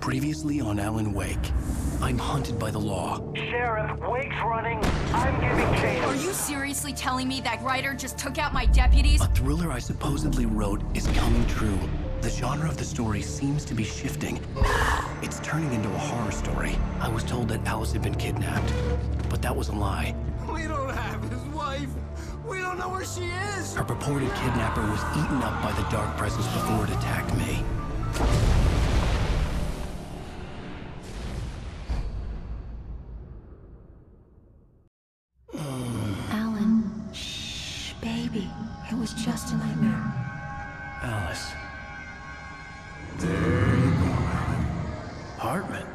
Previously on Alan Wake, I'm hunted by the law. Sheriff, Wake's running. I'm giving chase. Are you seriously telling me that writer just took out my deputies? A thriller I supposedly wrote is coming true. The genre of the story seems to be shifting. It's turning into a horror story. I was told that Alice had been kidnapped, but that was a lie. We don't have his wife. We don't know where she is. Her purported kidnapper was eaten up by the dark presence before it attacked me. Alan, shh, baby. It was just a nightmare. Alice. There you go, Alan. Hartman.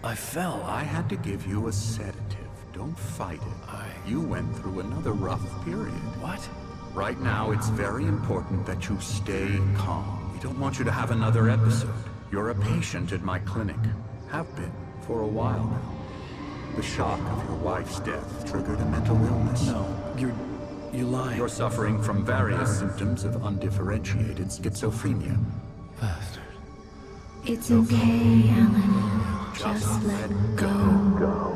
I fell. I had to give you a sedative. Don't fight it. You went through another rough period. What? Right now, it's very important that you stay calm. We don't want you to have another episode. You're a patient at my clinic. Have been for a while now. The shock of your wife's death triggered a mental illness. No, you're lying. You're suffering from various symptoms of undifferentiated schizophrenia. Bastard. It's okay, Alan. Just let go.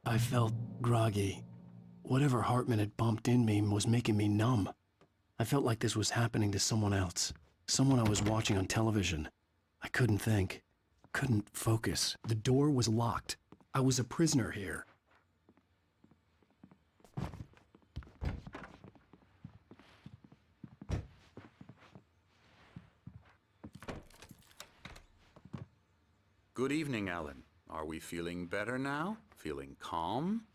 I felt groggy. Whatever Hartman had bumped in me was making me numb. I felt like this was happening to someone else. Someone I was watching on television. I couldn't think. Couldn't focus. The door was locked. I was a prisoner here. Good evening, Alan. Are we feeling better now? Feeling calm?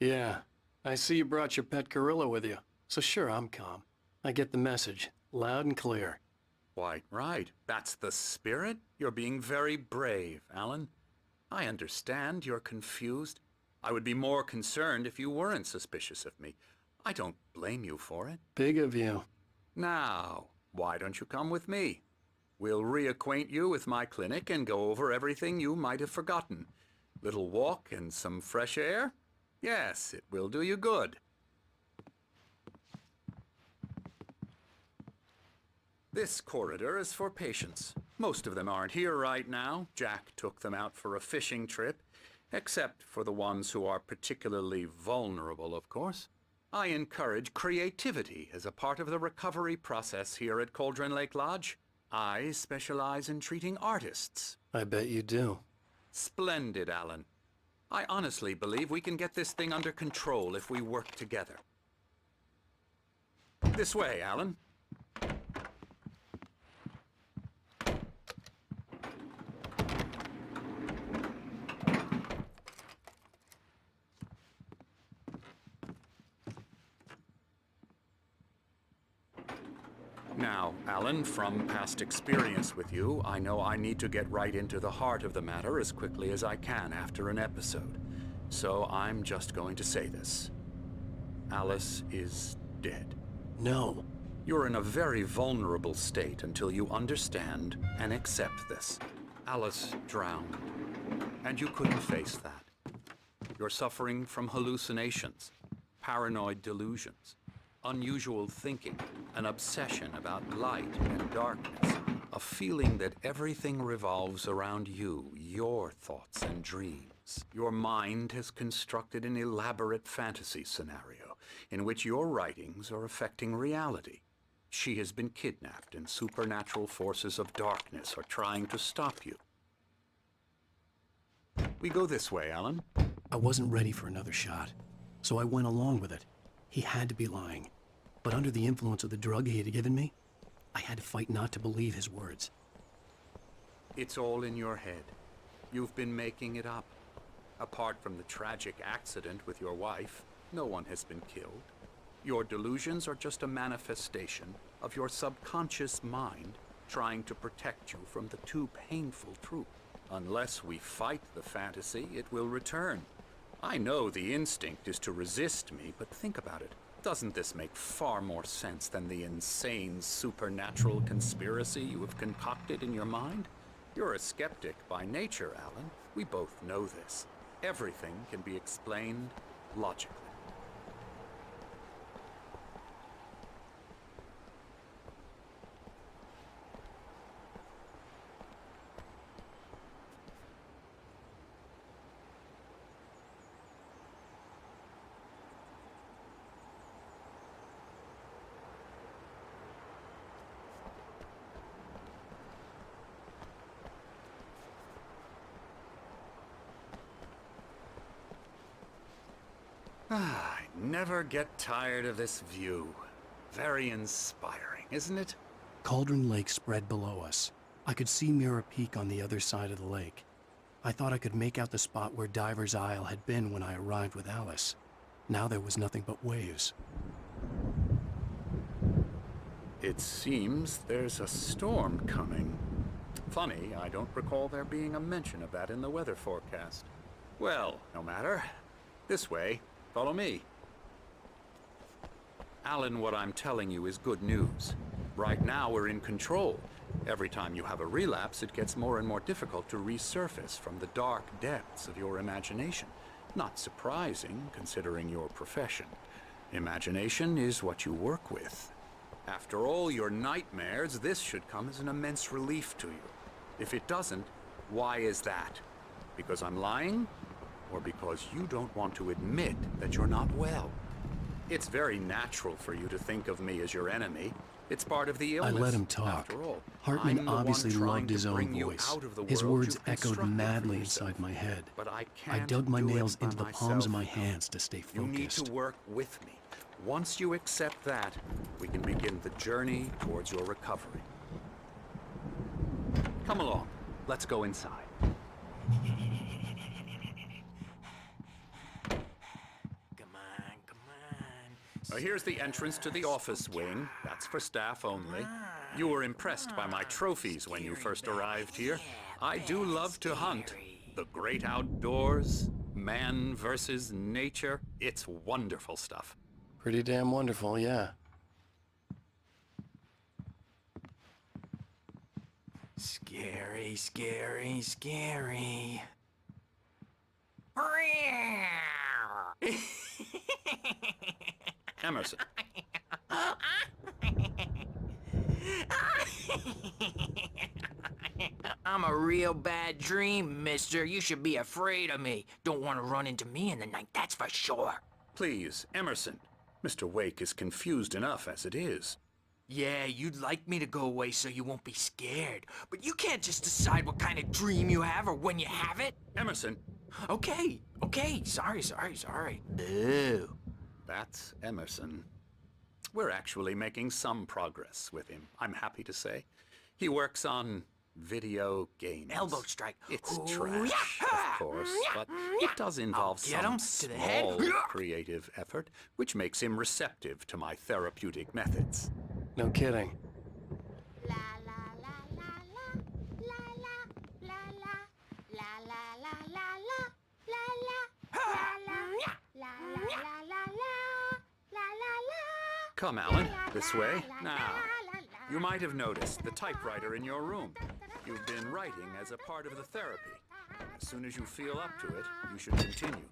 Yeah. I see you brought your pet gorilla with you. So sure, I'm calm. I get the message. Loud and clear. Quite right. That's the spirit. You're being very brave, Alan. I understand you're confused. I would be more concerned if you weren't suspicious of me. I don't blame you for it. Big of you. Now, why don't you come with me? We'll reacquaint you with my clinic and go over everything you might have forgotten. Little walk and some fresh air? Yes, it will do you good. This corridor is for patients. Most of them aren't here right now. Jack took them out for a fishing trip, except for the ones who are particularly vulnerable, of course. I encourage creativity as a part of the recovery process here at Cauldron Lake Lodge. I specialize in treating artists. I bet you do. Splendid, Alan. I honestly believe we can get this thing under control if we work together. This way, Alan. Now, Alan, from past experience with you, I know I need to get right into the heart of the matter as quickly as I can after an episode. So I'm just going to say this. Alice is dead. No. You're in a very vulnerable state until you understand and accept this. Alice drowned, and you couldn't face that. You're suffering from hallucinations, paranoid delusions, unusual thinking, an obsession about light and darkness, a feeling that everything revolves around you, your thoughts and dreams. Your mind has constructed an elaborate fantasy scenario in which your writings are affecting reality. She has been kidnapped and supernatural forces of darkness are trying to stop you. We go this way, Alan. I wasn't ready for another shot, so I went along with it. He had to be lying. But under the influence of the drug he had given me, I had to fight not to believe his words. It's all in your head. You've been making it up. Apart from the tragic accident with your wife, no one has been killed. Your delusions are just a manifestation of your subconscious mind trying to protect you from the too painful truth. Unless we fight the fantasy, it will return. I know the instinct is to resist me, but think about it. Doesn't this make far more sense than the insane supernatural conspiracy you have concocted in your mind? You're a skeptic by nature, Alan. We both know this. Everything can be explained logically. I never get tired of this view. Very inspiring, isn't it? Cauldron Lake spread below us. I could see Mirror Peak on the other side of the lake. I thought I could make out the spot where Diver's Isle had been when I arrived with Alice. Now there was nothing but waves. It seems there's a storm coming. Funny, I don't recall there being a mention of that in the weather forecast. Well, no matter. This way. Follow me. Alan, what I'm telling you is good news. Right now, we're in control. Every time you have a relapse, it gets more and more difficult to resurface from the dark depths of your imagination. Not surprising, considering your profession. Imagination is what you work with. After all your nightmares, this should come as an immense relief to you. If it doesn't, why is that? Because I'm lying? Or because you don't want to admit that you're not well? It's very natural for you to think of me as your enemy. It's part of the illness. I let him talk. After all, Hartman I'm the one obviously trying loved his to own bring you voice. out of the His world words you've echoed constructed for madly yourself. inside my head. But I I can't dug my do it nails by into the palms of my myself. hands to stay You need to focused. work with me. Once you accept that, we can begin the journey towards your recovery. Come along. Let's go inside. Here's the entrance to the office wing. That's for staff only. You were impressed by my trophies when you first arrived here. I do love to hunt. The great outdoors, man versus nature. It's wonderful stuff. Pretty damn wonderful, yeah. Scary, scary, scary. Emerson. I'm a real bad dream, mister. You should be afraid of me. Don't want to run into me in the night, that's for sure. Please, Emerson. Mr. Wake is confused enough as it is. Yeah, you'd like me to go away so you won't be scared. But you can't just decide what kind of dream you have or when you have it. Emerson. Okay, sorry. Boo. That's Emerson. We're actually making some progress with him, I'm happy to say. He works on video games. Elbow strike. It's Ooh, trash, yeah. of course, but it does involve I'll get him some to the head. small creative effort, which makes him receptive to my therapeutic methods. No kidding. La la la la la la la la la la la la la la la. Come, Alan, this way. Now, you might have noticed the typewriter in your room. You've been writing as a part of the therapy. As soon as you feel up to it, you should continue.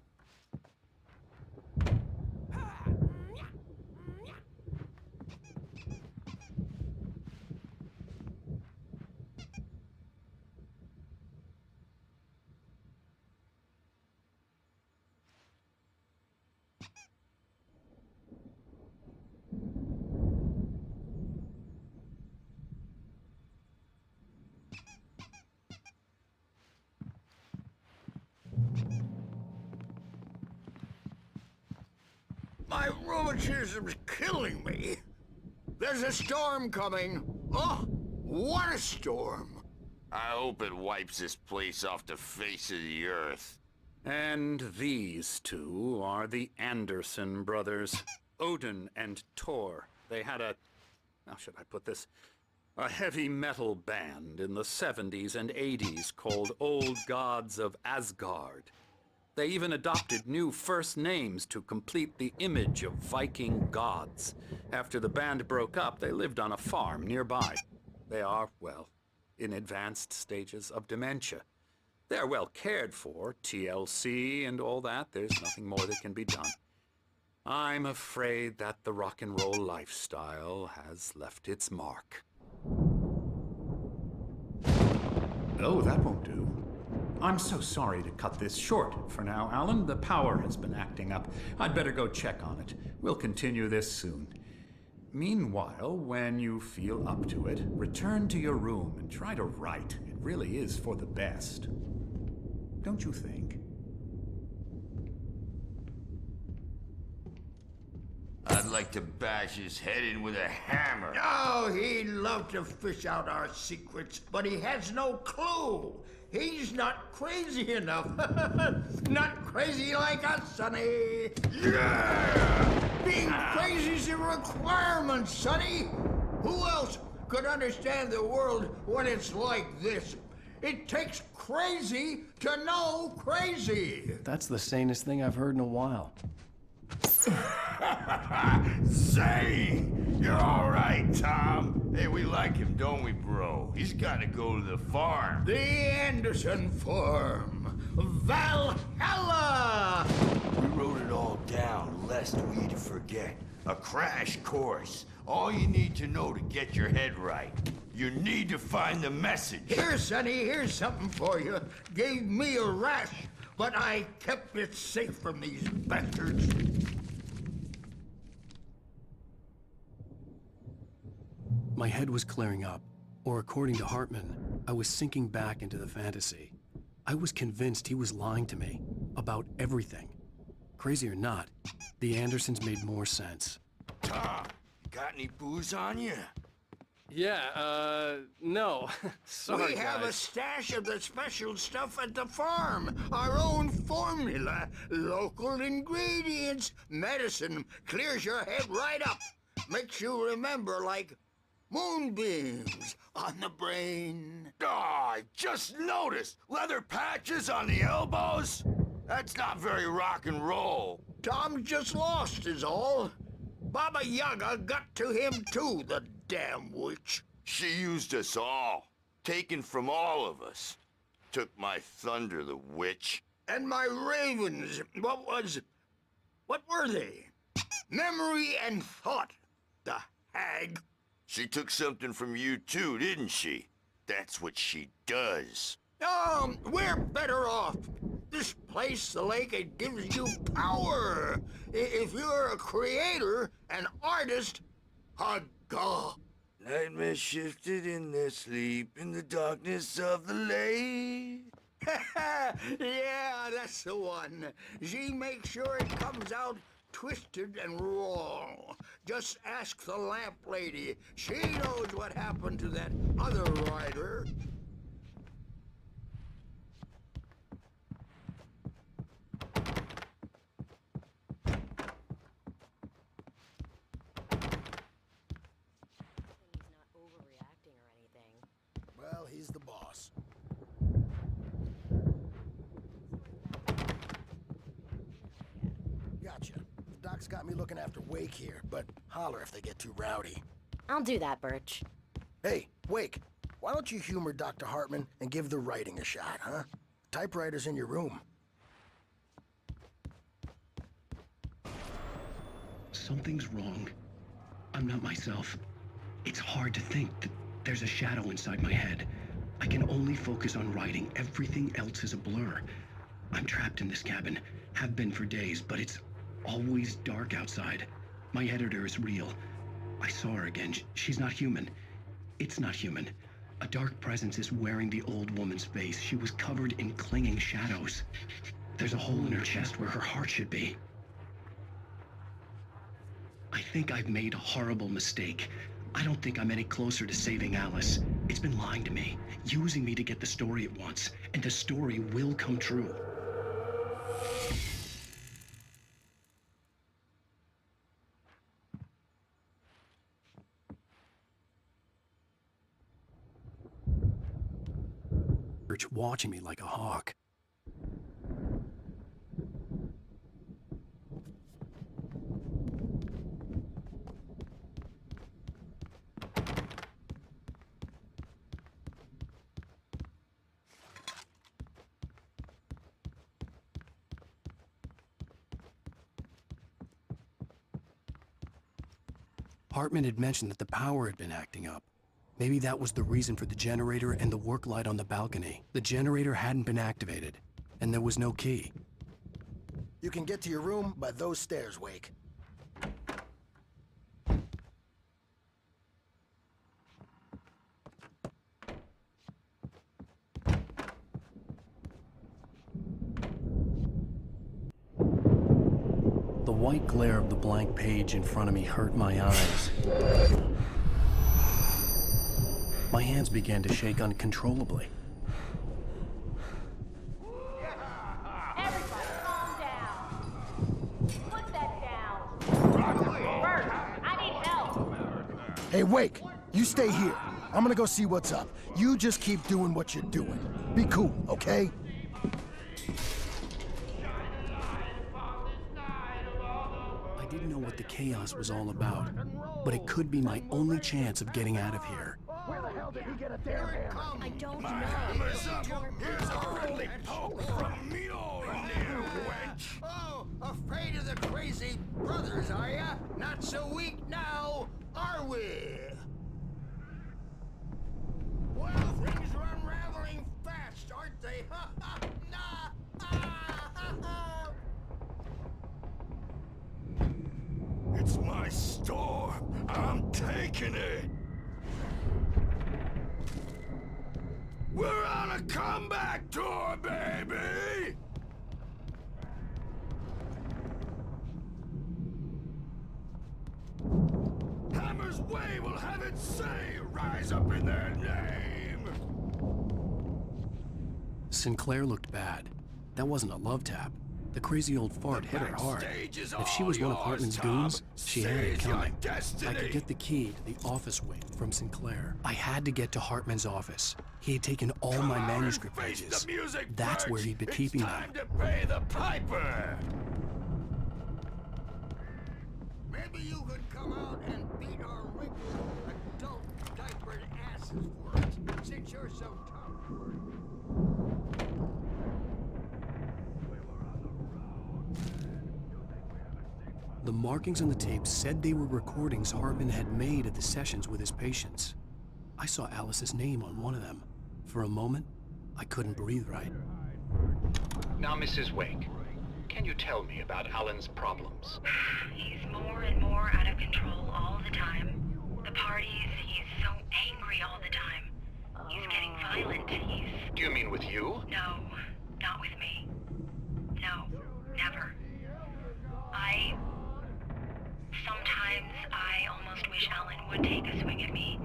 My rheumatism's killing me. There's a storm coming. Oh, what a storm. I hope it wipes this place off the face of the earth. And these two are the Anderson brothers, Odin and Tor. They had a, how should I put this? A heavy metal band in the 70s and 80s called Old Gods of Asgard. They even adopted new first names to complete the image of Viking gods. After the band broke up, they lived on a farm nearby. They are, well, in advanced stages of dementia. They're well cared for, TLC and all that. There's nothing more that can be done. I'm afraid that the rock and roll lifestyle has left its mark. Oh, that won't do. I'm so sorry to cut this short for now, Alan. The power has been acting up. I'd better go check on it. We'll continue this soon. Meanwhile, when you feel up to it, return to your room and try to write. It really is for the best. Don't you think? I'd like to bash his head in with a hammer. Oh, he'd love to fish out our secrets, but he has no clue. He's not crazy enough. Not crazy like us, Sonny. Yeah! Being crazy's a requirement, Sonny. Who else could understand the world when it's like this? It takes crazy to know crazy. That's the sanest thing I've heard in a while. Say, you're all right, Tom. Hey, we like him, don't we, bro? He's got to go to the farm. The Anderson Farm. Valhalla! We wrote it all down, lest we'd forget. A crash course. All you need to know to get your head right. You need to find the message. Here, Sonny, here's something for you. Gave me a rash, but I kept it safe from these bastards. My head was clearing up, or according to Hartman, I was sinking back into the fantasy. I was convinced he was lying to me about everything. Crazy or not, the Andersons made more sense. Tom, got any booze on you? Yeah, no. Sorry, We have a stash of the special stuff at the farm. Our own formula. Local ingredients. Medicine. Clears your head right up. Makes you remember like moonbeams on the brain. Oh, I just noticed. Leather patches on the elbows? That's not very rock and roll. Tom just lost is all. Baba Yaga got to him too, the damn witch. She used us all. Taken from all of us. Took my thunder, the witch. And my ravens, what were they? Memory and thought, the hag. She took something from you too, didn't she? That's what she does. We're better off. This place, the lake, it gives you power. If you're a creator, an artist, a god. Nightmares shifted in their sleep in the darkness of the lake. Yeah, that's the one. She makes sure it comes out twisted and raw. Just ask the lamp lady. She knows what happened to that other rider. Well, he's the boss. Gotcha. The doc's got me looking after Wake here, but holler if they get too rowdy. I'll do that, Birch. Hey, Wake, why don't you humor Dr. Hartman and give the writing a shot, huh? Typewriter's in your room. Something's wrong. I'm not myself. It's hard to think that there's a shadow inside my head. I can only focus on writing. Everything else is a blur. I'm trapped in this cabin. Have been for days, but it's always dark outside. My editor is real. I saw her again. She's not human. It's not human. A dark presence is wearing the old woman's face. She was covered in clinging shadows. There's a hole in her chest where her heart should be. I think I've made a horrible mistake. I don't think I'm any closer to saving Alice. It's been lying to me, using me to get the story it wants, and the story will come true. Watching me like a hawk. Hartman had mentioned that the power had been acting up. Maybe that was the reason for the generator and the work light on the balcony. The generator hadn't been activated, and there was no key. You can get to your room by those stairs, Wake. The white glare of the blank page in front of me hurt my eyes. My hands began to shake uncontrollably. Everybody, calm down. Put that down. Bert, I need help. Hey, Wake, you stay here. I'm gonna go see what's up. You just keep doing what you're doing. Be cool, okay? I didn't know what the chaos was all about, but it could be my only chance of getting out of here. Where the hell did he get a damn hammer? I don't know. Hammer's up. Here's a friendly poke from me, old near wench. Oh, afraid of the crazy brothers, are ya? Not so weak now, are we? Well, things are unraveling fast, aren't they? It's my store. I'm taking it. We're on a comeback tour, baby! Hammer's Way will have its say rise up in their name! Sinclair looked bad. That wasn't a love tap. The crazy old fart hit her hard. If she was one of Hartman's goons, she had it coming. I could get the key to the office wing from Sinclair. I had to get to Hartman's office. He had taken all my manuscript pages. That's where he'd been keeping them. Time to pay the piper! Maybe you could come out and beat our regular adult diapered asses for us, since you're so tough. The markings on the tape said they were recordings Hartman had made at the sessions with his patients. I saw Alice's name on one of them. For a moment, I couldn't breathe right. Now, Mrs. Wake, can you tell me about Alan's problems? He's more and more out of control all the time. The parties, he's so angry all the time. He's getting violent. Do you mean with you? No, not with me. No, never. Sometimes I almost wish Alan would take a swing at me,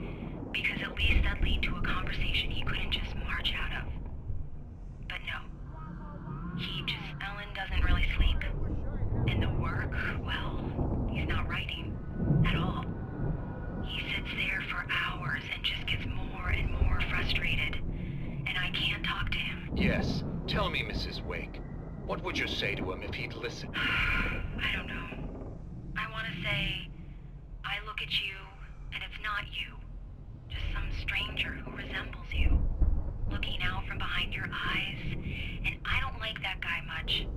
because at least that'd lead to a conversation he couldn't just march out of. But no. Alan doesn't really sleep. And the work, well, he's not writing at all. He sits there for hours and just gets more and more frustrated. And I can't talk to him. Yes. Tell me, Mrs. Wake. What would you say to him if he'd listen? I don't know. I want to say, I look at you, and it's not you. Just some stranger who resembles you. Looking out from behind your eyes, and I don't like that guy much.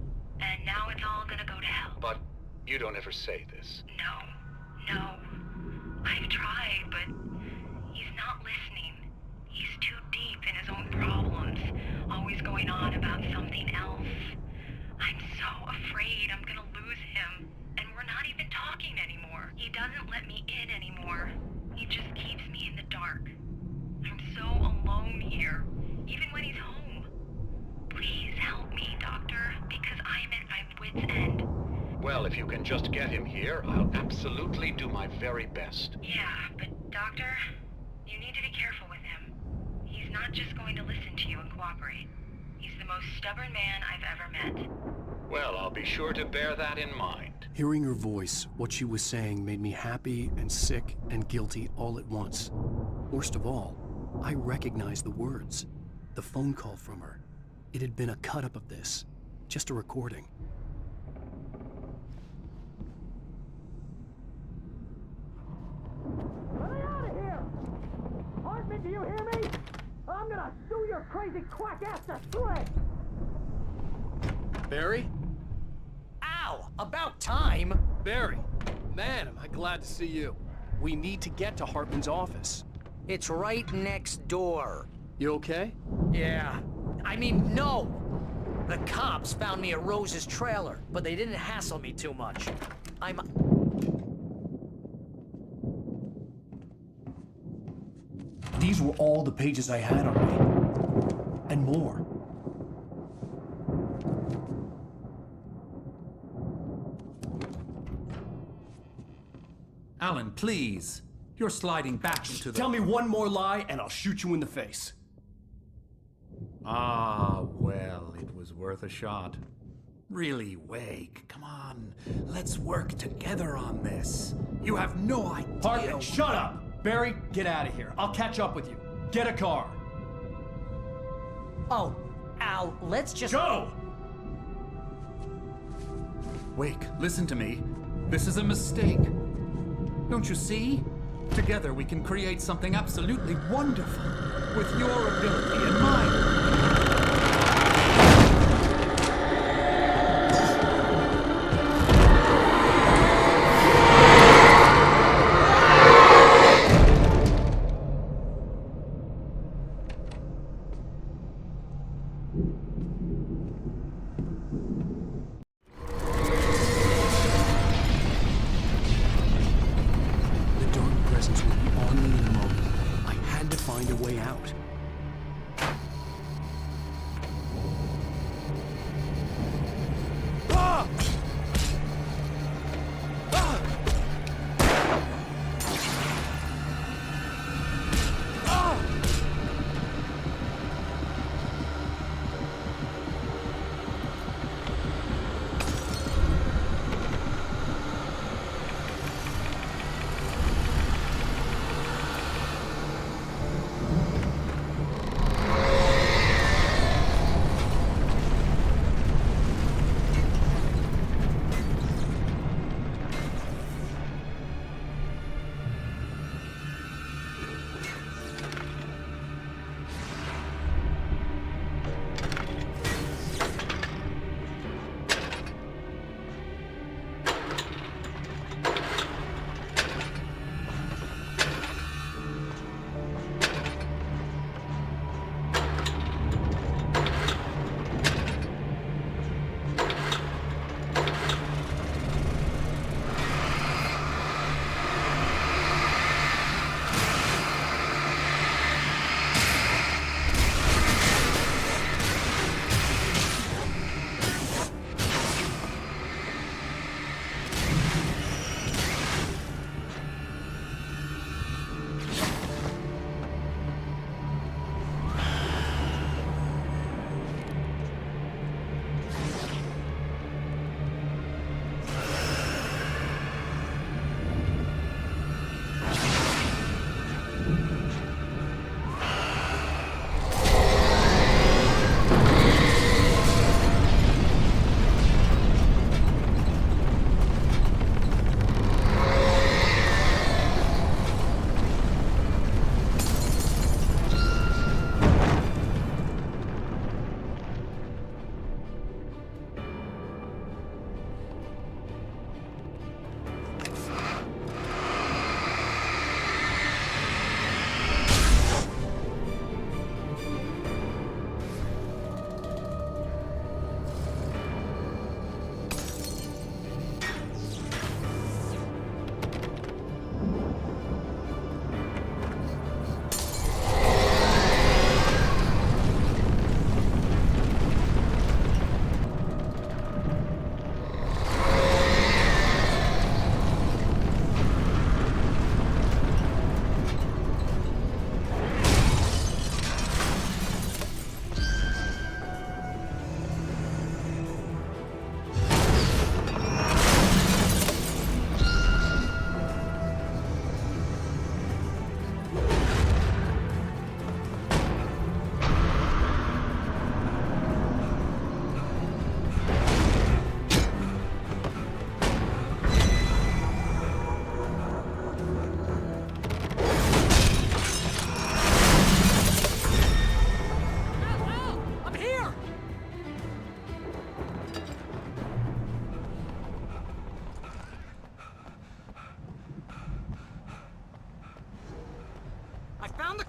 And now it's all gonna go to hell. But you don't ever say this. No. I've tried, but he's not listening. He's too deep in his own problems, always going on about something else. I'm so afraid I'm gonna lose him, and we're not even talking anymore. He doesn't let me in anymore. He just keeps me in the dark. I'm so alone here, even when he's home. Please help me, Doctor, because I'm at my wit's end. Well, if you can just get him here, I'll absolutely do my very best. Yeah, but Doctor, you need to be careful with him. He's not just going to listen to you and cooperate. He's the most stubborn man I've ever met. Well, I'll be sure to bear that in mind. Hearing her voice, what she was saying made me happy and sick and guilty all at once. Worst of all, I recognized the words. The phone call from her. It had been a cut-up of this. Just a recording. Let me out of here! Hartman, do you hear me? I'm gonna sue your crazy quack-ass to shreds! Barry? Ow! About time! Barry! Man, am I glad to see you. We need to get to Hartman's office. It's right next door. You okay? Yeah. I mean, no! The cops found me at Rose's trailer, but they didn't hassle me too much. These were all the pages I had on me. And more. Alan, please. You're sliding back into the... Tell me one more lie and I'll shoot you in the face. Ah, well, it was worth a shot. Really, Wake, come on. Let's work together on this. You have no idea... Hartman, shut up! Barry, get out of here. I'll catch up with you. Get a car. Oh, Al, let's just... Go! Wake, listen to me. This is a mistake. Don't you see? Together we can create something absolutely wonderful. With your ability and mine. Find a way out.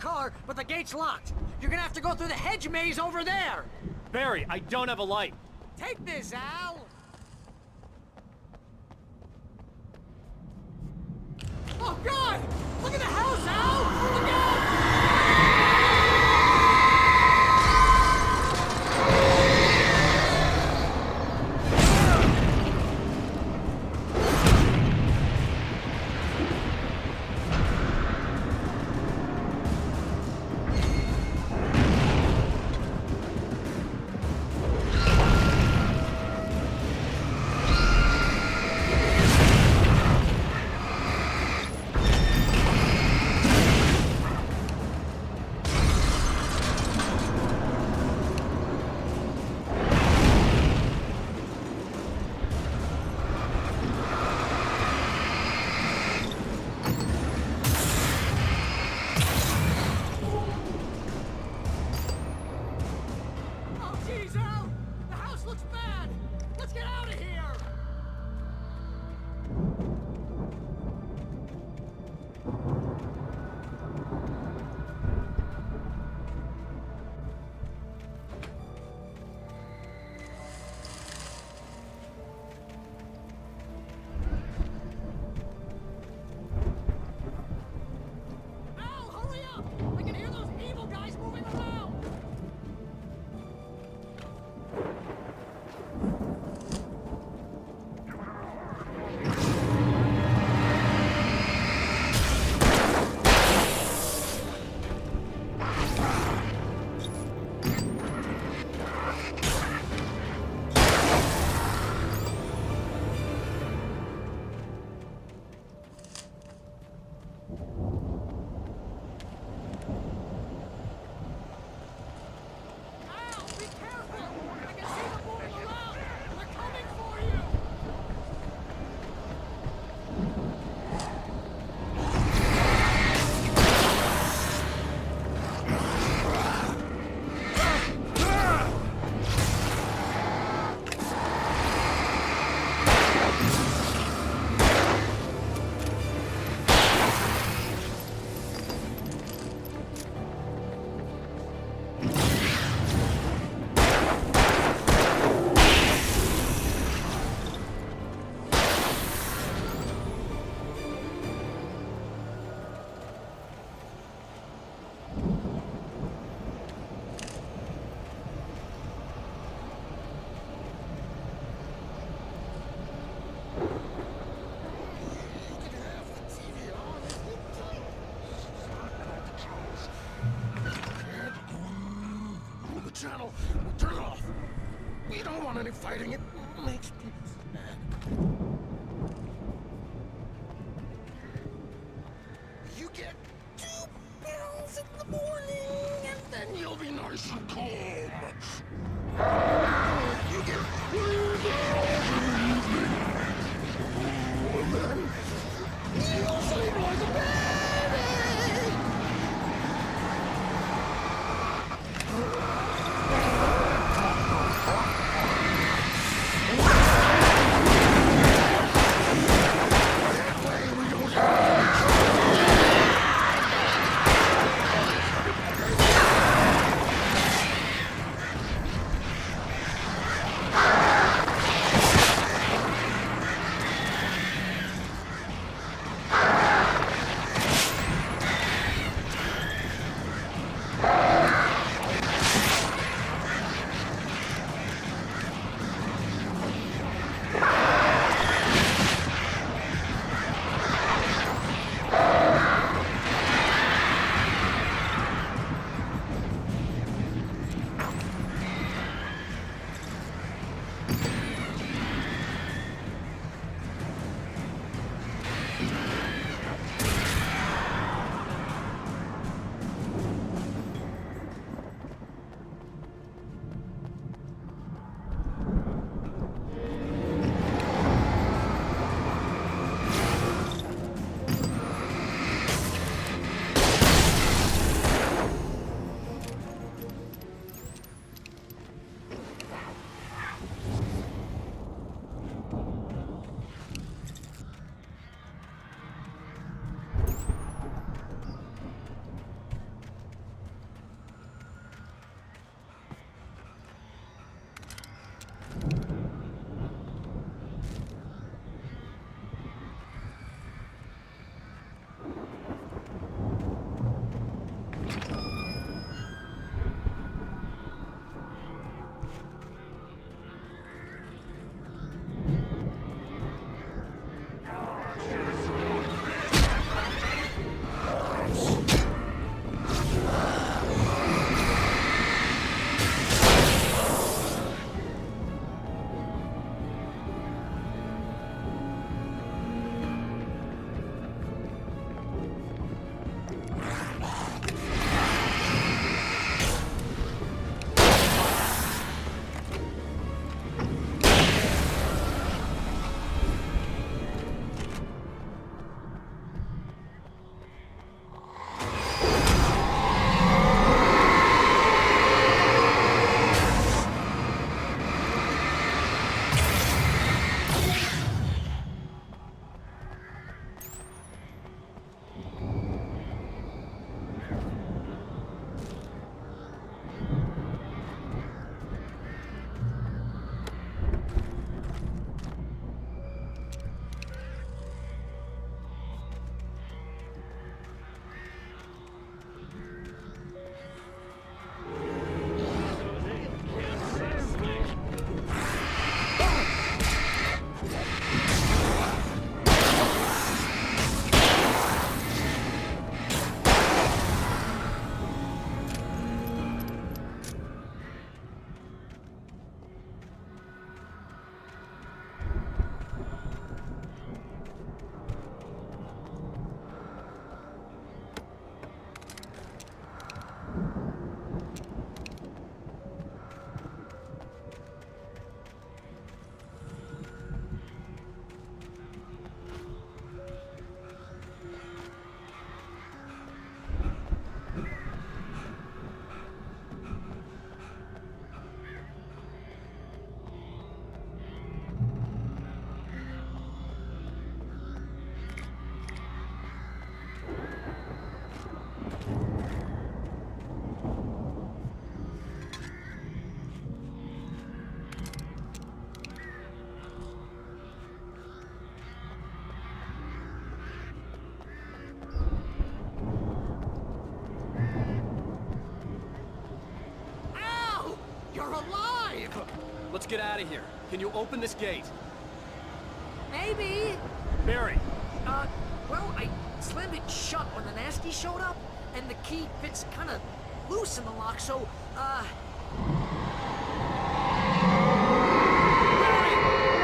car, but the gate's locked. You're gonna have to go through the hedge maze over there. Barry, I don't have a light. Take this, Al. Oh, God! Look at the house, Al! Look out! Channel, turn it off. We don't want any fighting. It makes people sad. You get 2 pills in the morning, and then you'll be nice and calm. You get 3 pills in the evening, and then you'll sleep like a baby. let's get out of here. Can you open this gate? Maybe. Barry! Well, I slammed it shut when the nasty showed up, and the key fits kind of loose in the lock, so, Barry!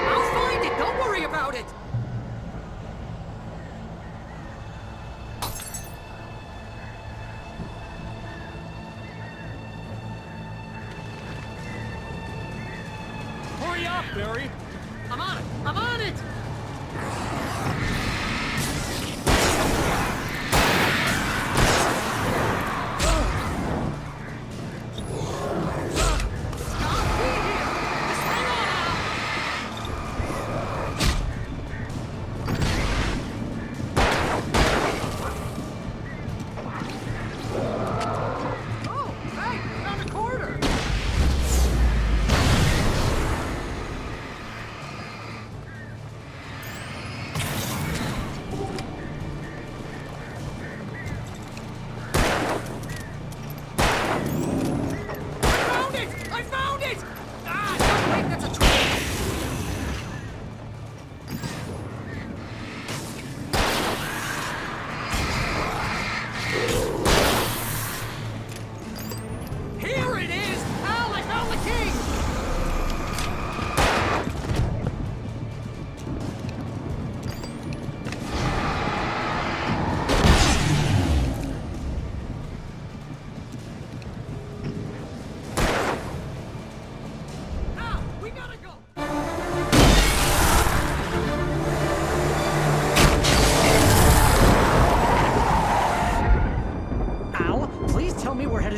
I'll find it! Don't worry about it! Hurry up, Barry! I'm on it! I'm on it!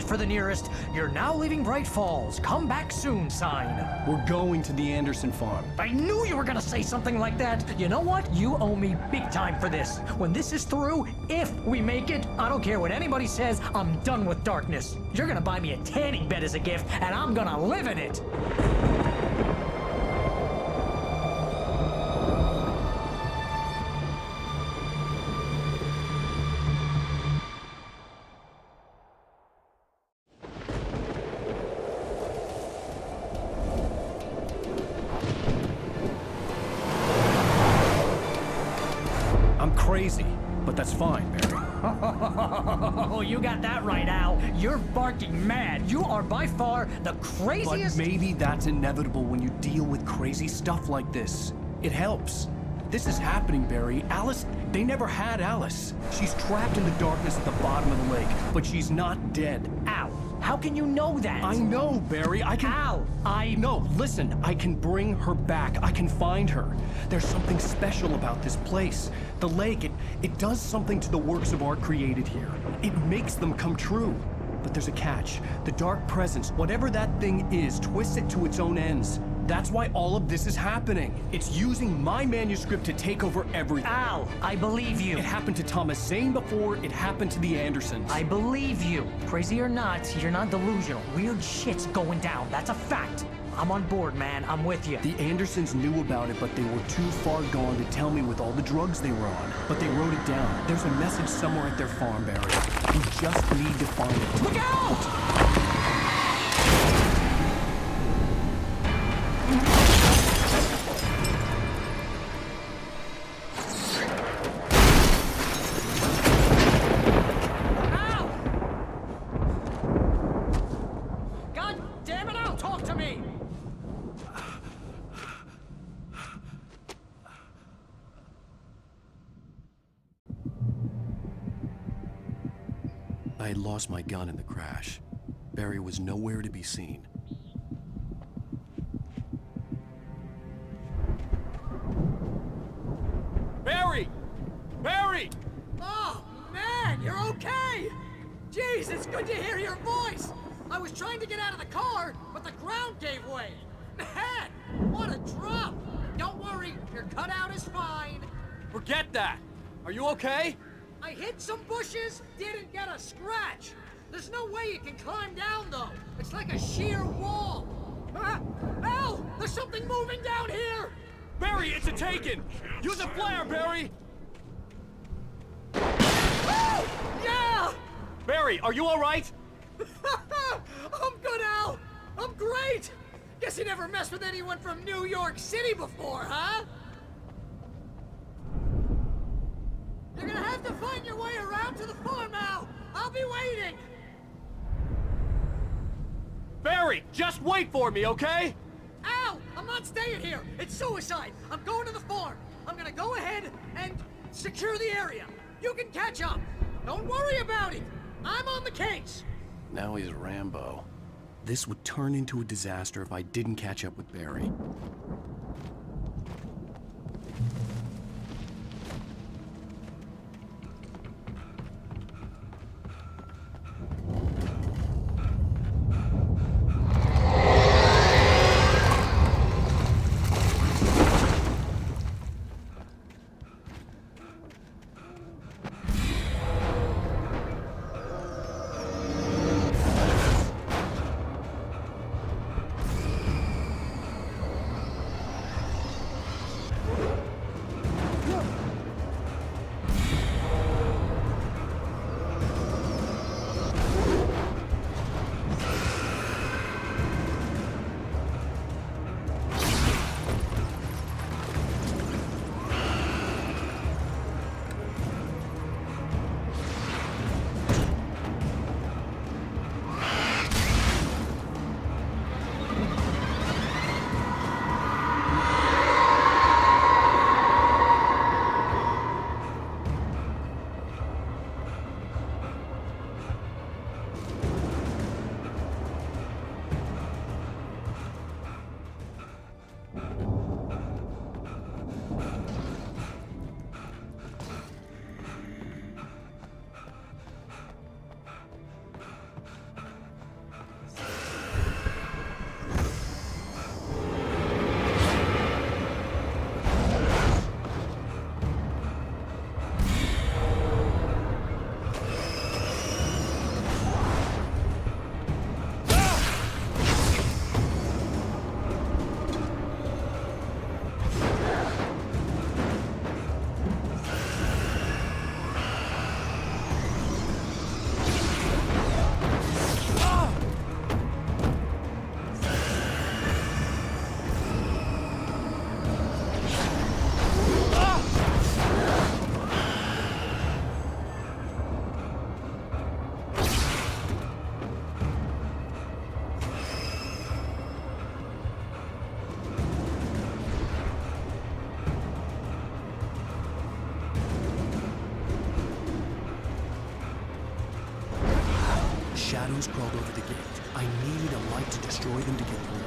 For the nearest, you're now leaving Bright Falls. Come back soon sign. We're going to the Anderson farm. I knew you were gonna say something like that. You know what? You owe me big time for this. When this is through, if we make it, I don't care what anybody says, I'm done with darkness. You're gonna buy me a tanning bed as a gift, and I'm gonna live in it. Crazy, but that's fine, Barry. Oh, you got that right, Al. You're barking mad. You are by far the craziest... But maybe that's inevitable when you deal with crazy stuff like this. It helps. This is happening, Barry. Alice, they never had Alice. She's trapped in the darkness at the bottom of the lake, but she's not dead. Al, how can you know that? I know, Barry. I can... Al, No, listen. I can bring her back. I can find her. There's something special about this place. The lake, it does something to the works of art created here. It makes them come true. But there's a catch. The dark presence, whatever that thing is, twists it to its own ends. That's why all of this is happening. It's using my manuscript to take over everything. Al, I believe you. It happened to Thomas Zane before, it happened to the Andersons. I believe you. Crazy or not, you're not delusional. Weird shit's going down. That's a fact. I'm on board, man. I'm with you. The Andersons knew about it, but they were too far gone to tell me with all the drugs they were on. But they wrote it down. There's a message somewhere at their farm, Barry. We just need to find it. Look out! I had lost my gun in the crash. Barry was nowhere to be seen. Barry! Barry! Oh, man, you're okay! Jeez, it's good to hear your voice! I was trying to get out of the car, but the ground gave way. Man, what a drop! Don't worry, your cutout is fine. Forget that! Are you okay? I hit some bushes, didn't get a scratch. There's no way you can climb down, though. It's like a sheer wall. Al, there's something moving down here! Barry, it's a taken! Use a flare, Barry! Yeah! Barry, are you all right? I'm good, Al! I'm great! Guess you never messed with anyone from New York City before, huh? You're gonna have to find your way around to the farm now! I'll be waiting! Barry, just wait for me, okay? Al! I'm not staying here! It's suicide! I'm going to the farm! I'm gonna go ahead and secure the area! You can catch up! Don't worry about it! I'm on the case! Now he's Rambo. This would turn into a disaster if I didn't catch up with Barry. Shadows crawled over the gate. I needed a light to destroy them to get through.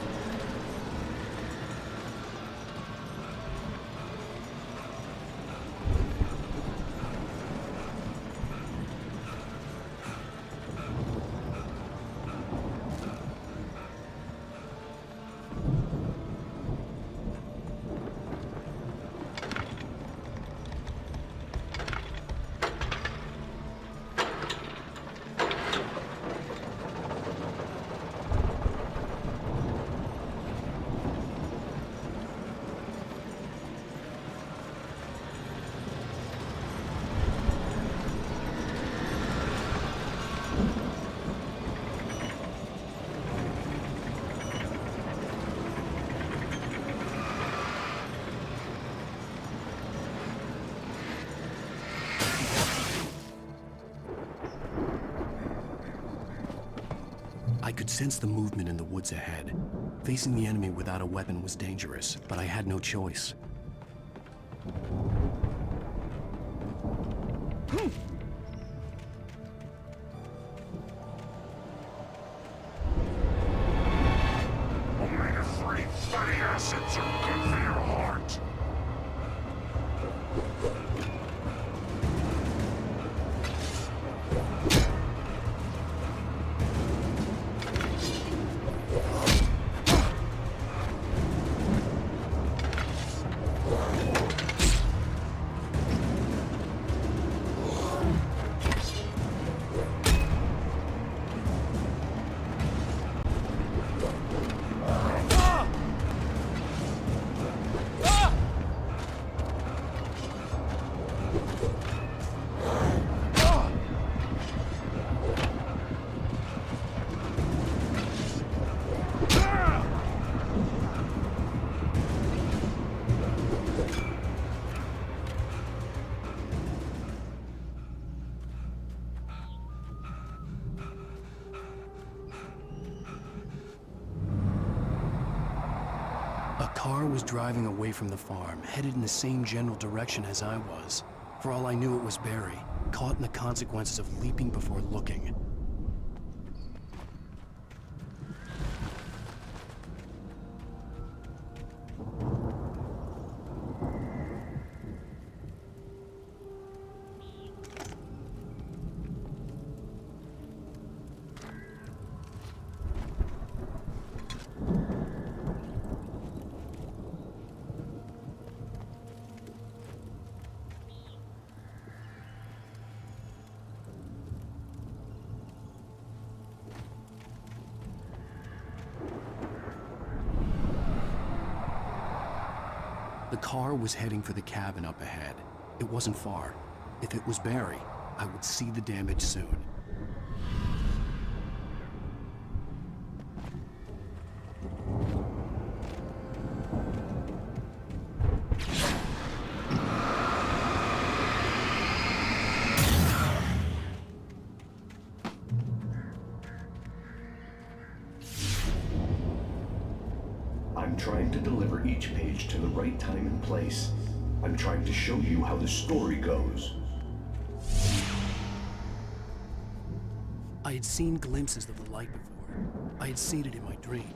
I could sense the movement in the woods ahead. Facing the enemy without a weapon was dangerous, but I had no choice. Omega-3 fatty acids are good for your heart. car was driving away from the farm, headed in the same general direction as I was. For all I knew, it was Barry, caught in the consequences of leaping before looking. The car was heading for the cabin up ahead. It wasn't far. If it was Barry, I would see the damage soon. I'm trying to deliver each page to the right time and place. I'm trying to show you how the story goes. I had seen glimpses of the light before. I had seen it in my dream.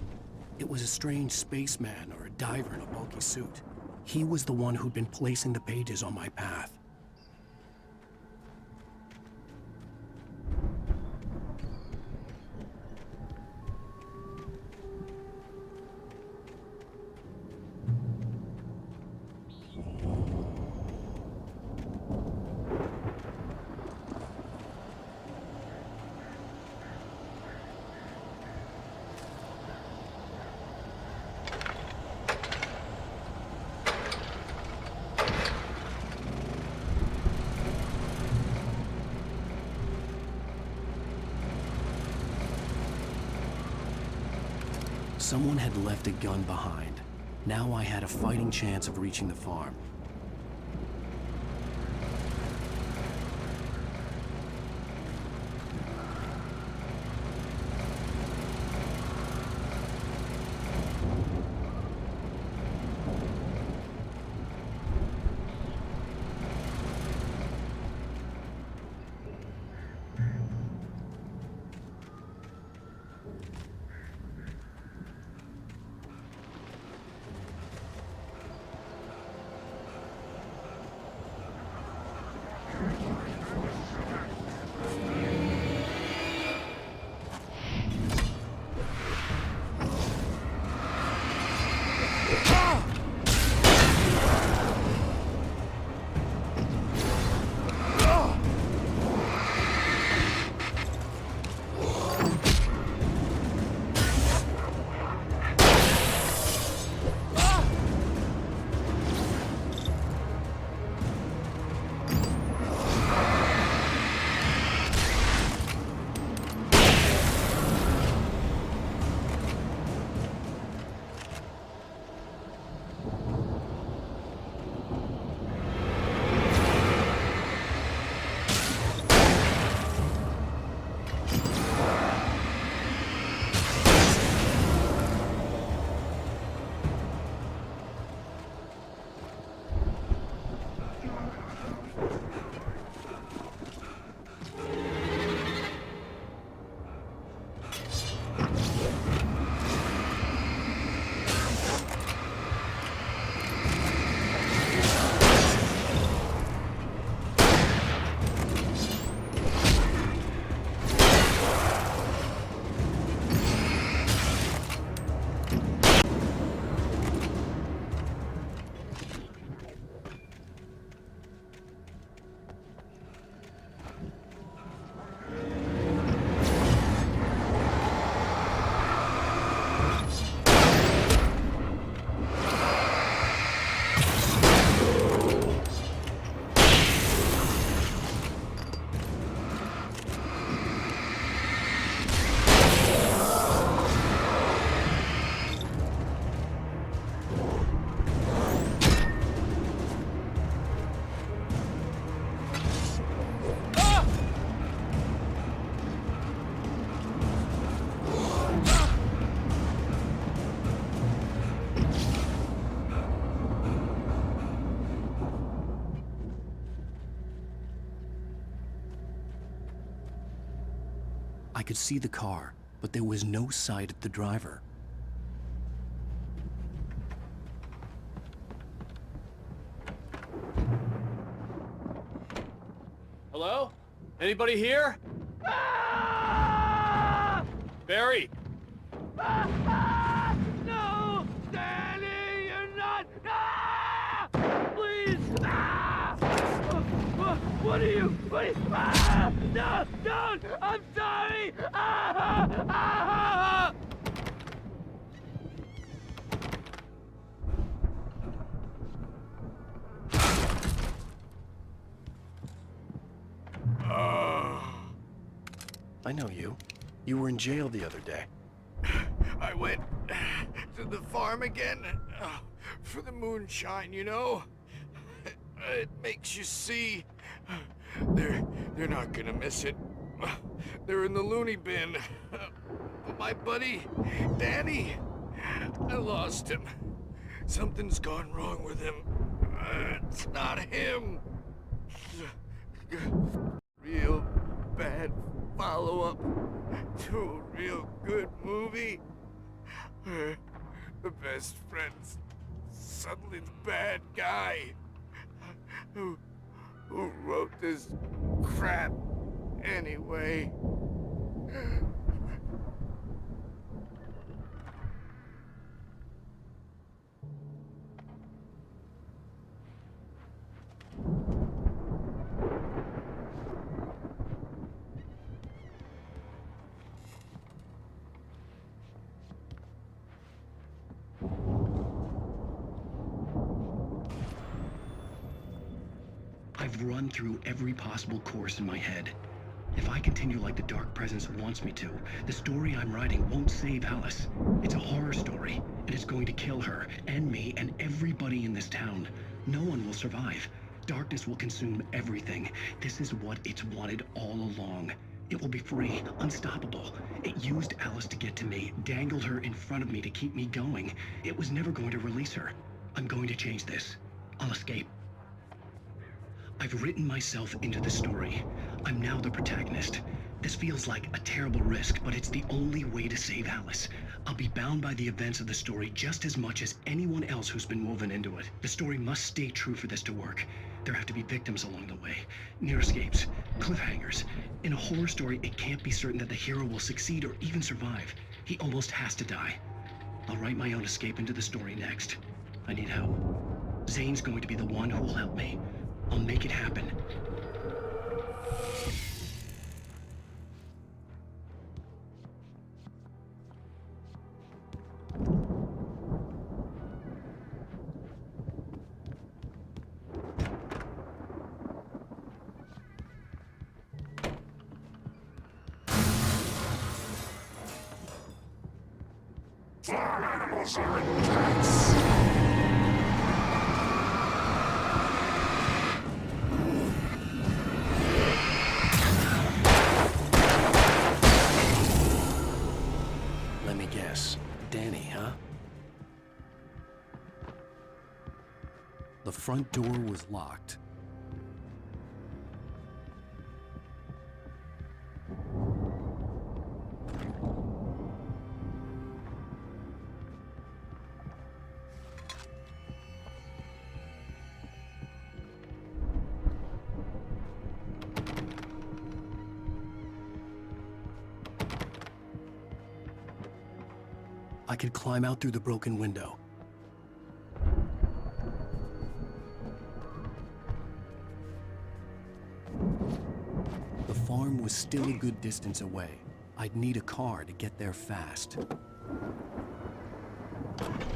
It was a strange spaceman or a diver in a bulky suit. He was the one who'd been placing the pages on my path. Someone had left a gun behind. Now I had a fighting chance of reaching the farm. could see the car, but there was no sight of the driver. Hello? Anybody here? Barry! No! Danny, you're not! Please! What are you? No! Don't! I'm sorry! I know you. You were in jail the other day. I went to the farm again for the moonshine, you know? It makes you see. They're not gonna miss it. They're in the loony bin. But my buddy, Danny, I lost him. Something's gone wrong with him. It's not him. Real bad follow-up to a real good movie. The best friend's suddenly the bad guy. Who wrote this crap anyway? I've run through every possible course in my head. If I continue like the Dark Presence wants me to, the story I'm writing won't save Alice. It's a horror story, and it's going to kill her, and me, and everybody in this town. No one will survive. Darkness will consume everything. This is what it's wanted all along. It will be free, unstoppable. It used Alice to get to me, dangled her in front of me to keep me going. It was never going to release her. I'm going to change this. I'll escape. I've written myself into the story. I'm now the protagonist. This feels like a terrible risk, but it's the only way to save Alice. I'll be bound by the events of the story just as much as anyone else who's been woven into it. The story must stay true for this to work. There have to be victims along the way, near escapes, cliffhangers. In a horror story, it can't be certain that the hero will succeed or even survive. He almost has to die. I'll write my own escape into the story next. I need help. Zane's going to be the one who will help me. I'll make it happen. Farm animals are intense! Let me guess. Danny, huh? The front door was locked. I could climb out through the broken window. The farm was still a good distance away. I'd need a car to get there fast.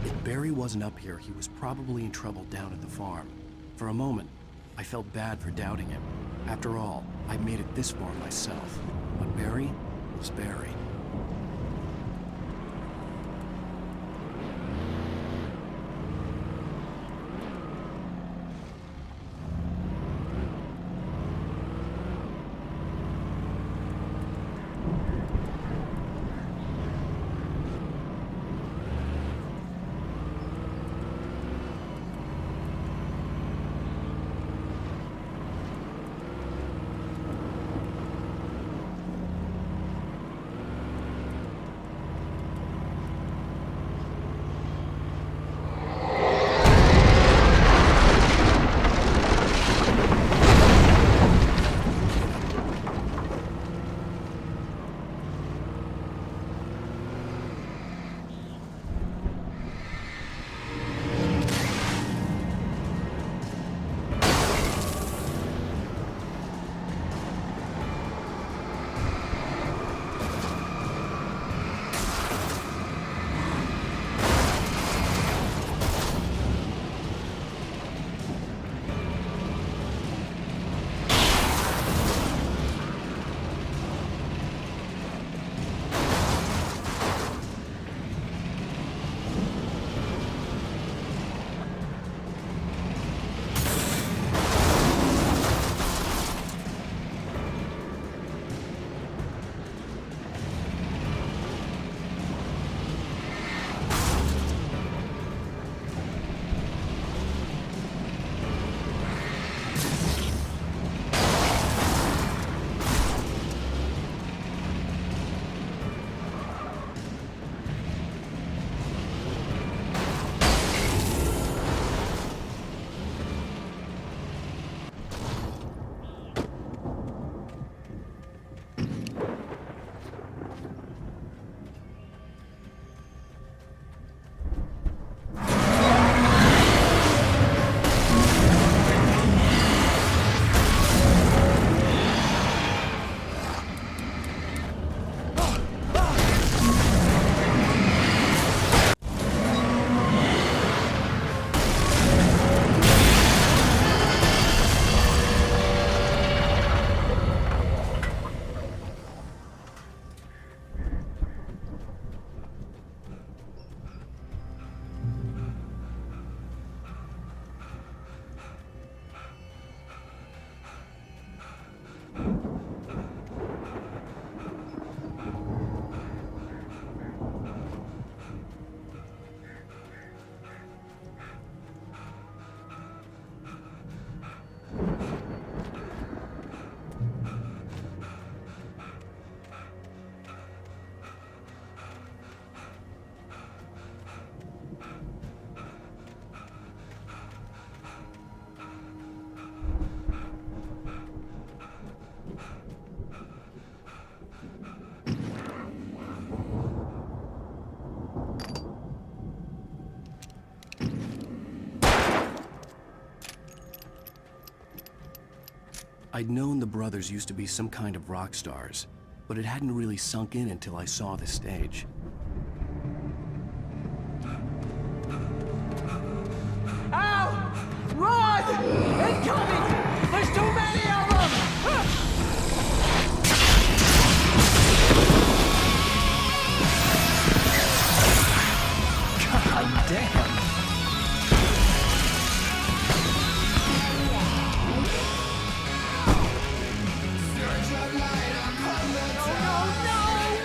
If Barry wasn't up here, he was probably in trouble down at the farm. For a moment, I felt bad for doubting him. After all, I made it this far myself. But Barry was Barry. I'd known the brothers used to be some kind of rock stars, but it hadn't really sunk in until I saw the stage. Ow! Run! Incoming! There's too many of them! God damn!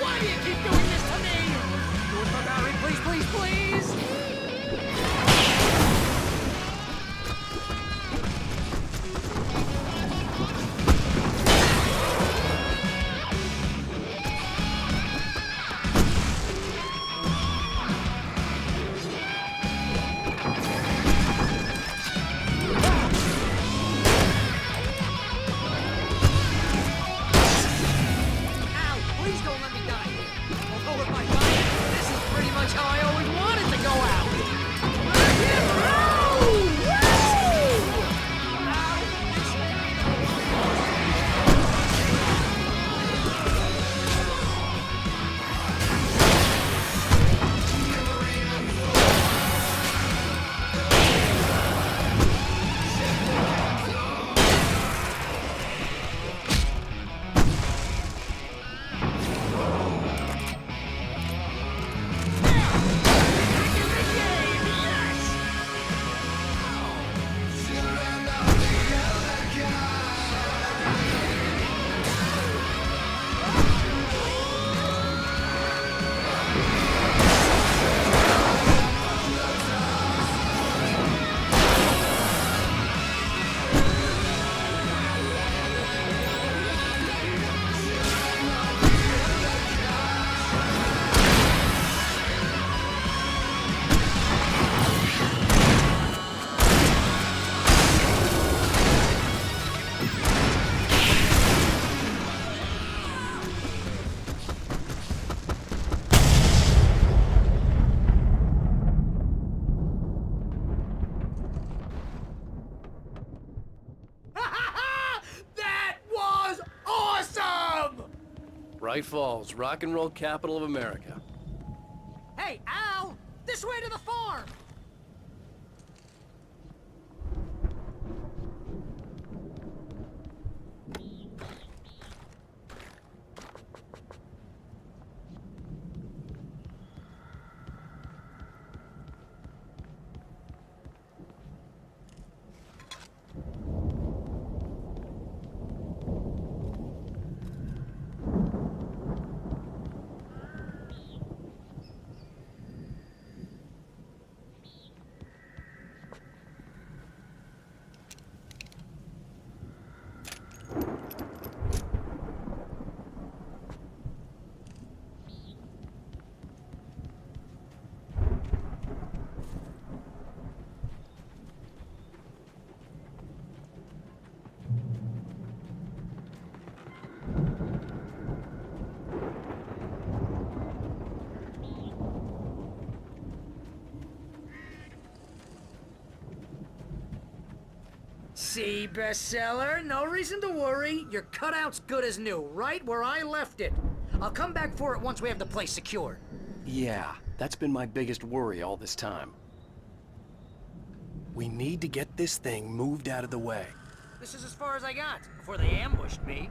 Why do you keep doing this to me? Do it for Barry, please, please, please! Please don't let me die here. Although if I die, this is pretty much how I always wanted to go out. That was awesome! Bright Falls, rock and roll capital of America. Hey, Al! This way to the farm! See, bestseller? No reason to worry. Your cutout's good as new, right where I left it. I'll come back for it once we have the place secured. Yeah, that's been my biggest worry all this time. We need to get this thing moved out of the way. This is as far as I got, before they ambushed me.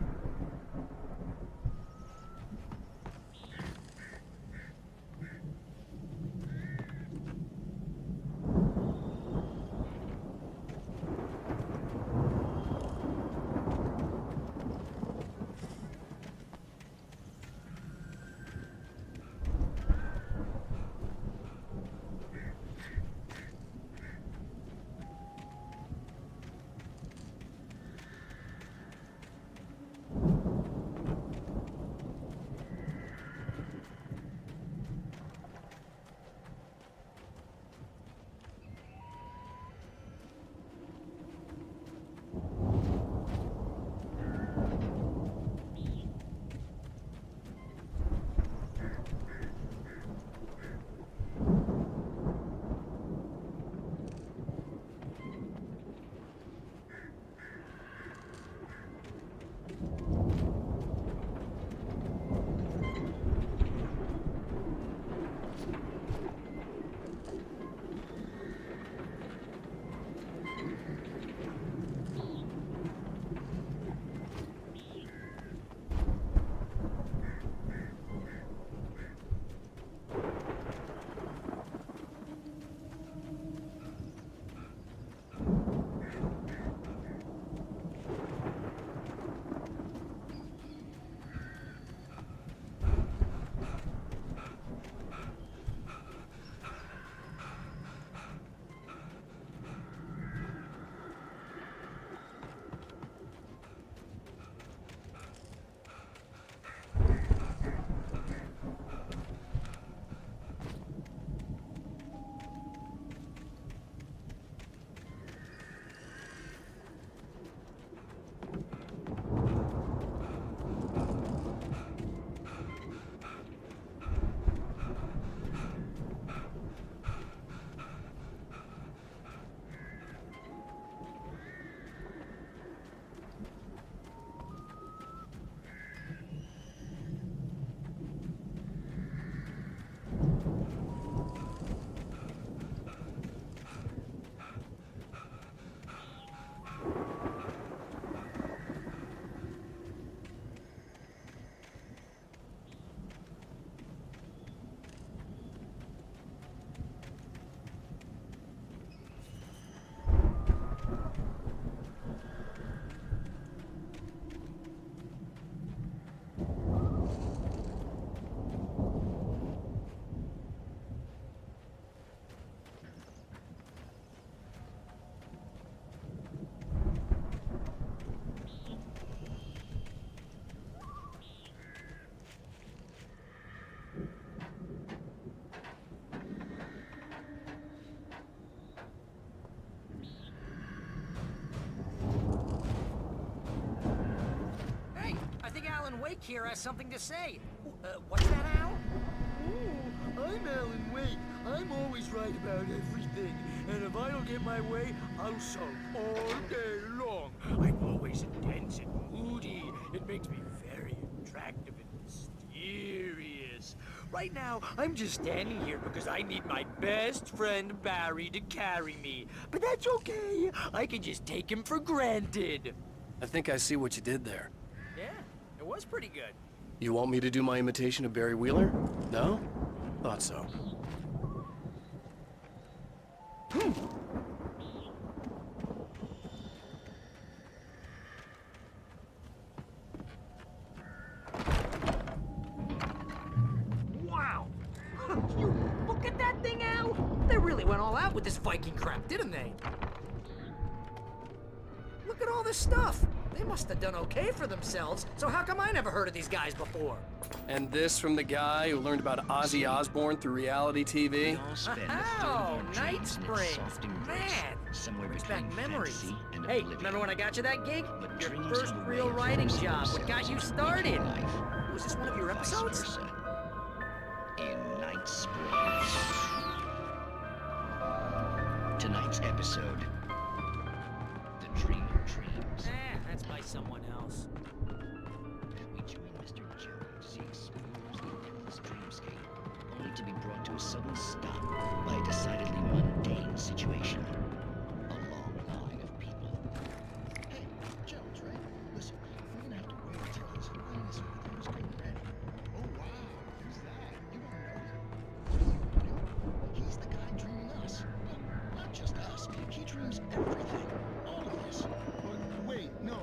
here has something to say. What's that, Al? Oh, I'm Alan Wake. I'm always right about everything. And if I don't get my way, I'll sulk all day long. I'm always intense and moody. It makes me very attractive and mysterious. Right now, I'm just standing here because I need my best friend Barry to carry me. But that's okay. I can just take him for granted. I think I see what you did there. Yeah, it was pretty good. You want me to do my imitation of Barry Wheeler? No? Thought so. Wow! You look at that thing, Al! They really went all out with this Viking crap, didn't they? Look at all this stuff. They must have done okay for themselves, so how come I never heard of these guys before? And this from the guy who learned about Ozzy Osbourne through reality TV? Oh, Night Springs. Man, brings back memories. Hey, remember when I got you that gig? Your first real writing job, what got you started? Was this one of your episodes? In Night Springs. Tonight's episode, The Dream of Dreams. That's by someone else. We join Mr. Jones as he explores the endless dreamscape, only to be brought to a sudden stop by a decidedly mundane situation. A long line of people. Hey, Jones, right? Listen, we're gonna have to wait until His Highness over there is getting ready. Oh, wow, who's that? You don't know him. What do you know? He's the guy dreaming us. Well, not just us. He dreams everything. All of this. But wait, no.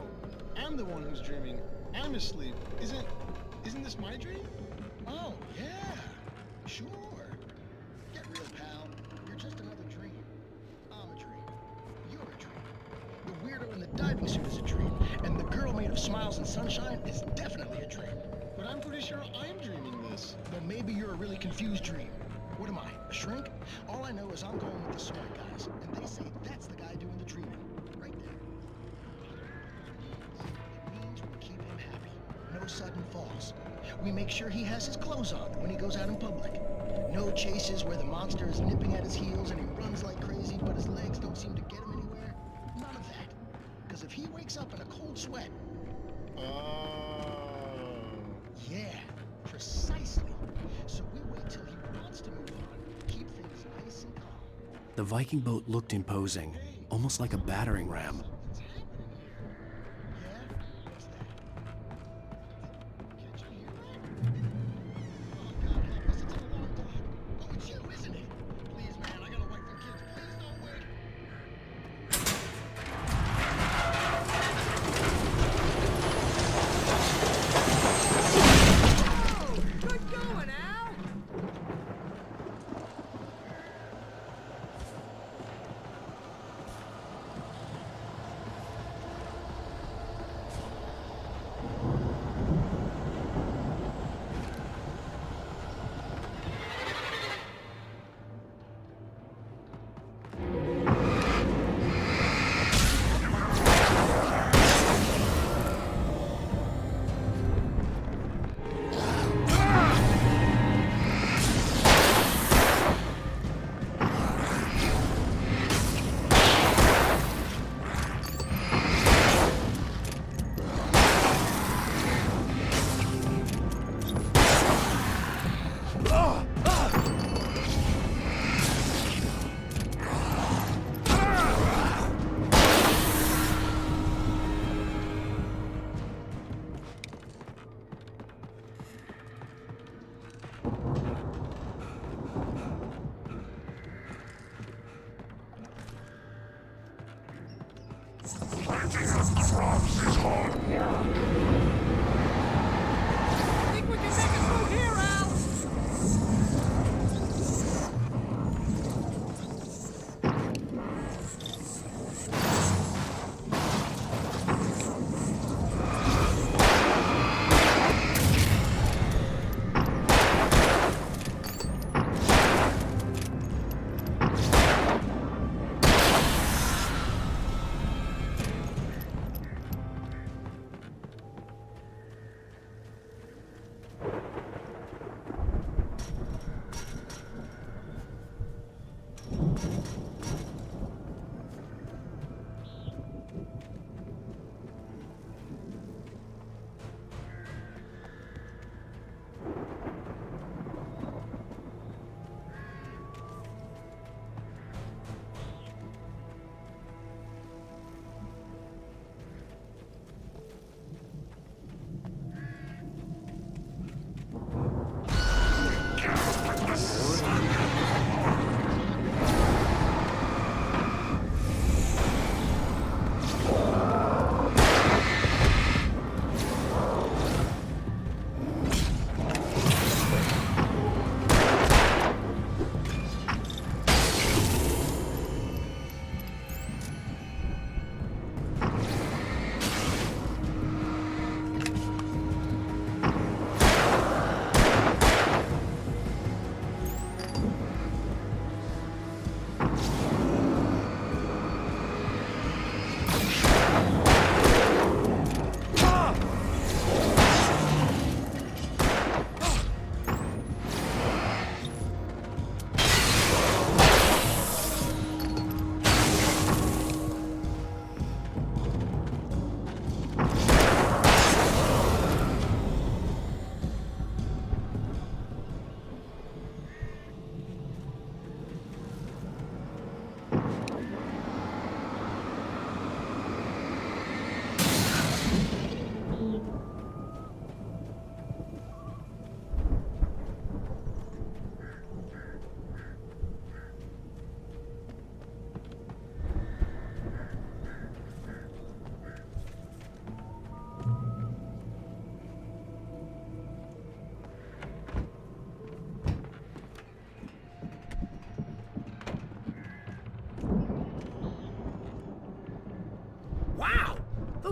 I'm the one who's dreaming. I'm asleep. Isn't this my dream? Oh, yeah. Sure. Get real, pal. You're just another dream. I'm a dream. You're a dream. The weirdo in the diving suit is a dream, and the girl made of smiles and sunshine is definitely a dream. But I'm pretty sure I'm dreaming this. Then maybe you're a really confused dream. What am I, a shrink? All I know is I'm going with the smart guys, and they say that's the guy doing the dreaming. Right there. It means we keep him happy. No sudden falls. We make sure he has his clothes on when he goes out in public. No chases where the monster is nipping at his heels and he runs like crazy, but his legs don't seem to get him anywhere. None of that. Because if he wakes up in a cold sweat... Yeah, precisely. So we wait till he wants to move on. Keep things nice and calm. The Viking boat looked imposing, almost like a battering ram. Think we can make it through here, Al?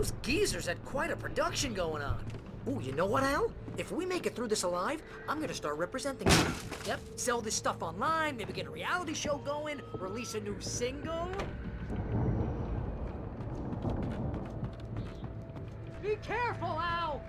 Those geezers had quite a production going on. Ooh, you know what, Al? If we make it through this alive, I'm gonna start representing you. Yep, sell this stuff online, maybe get a reality show going, release a new single. Be careful, Al!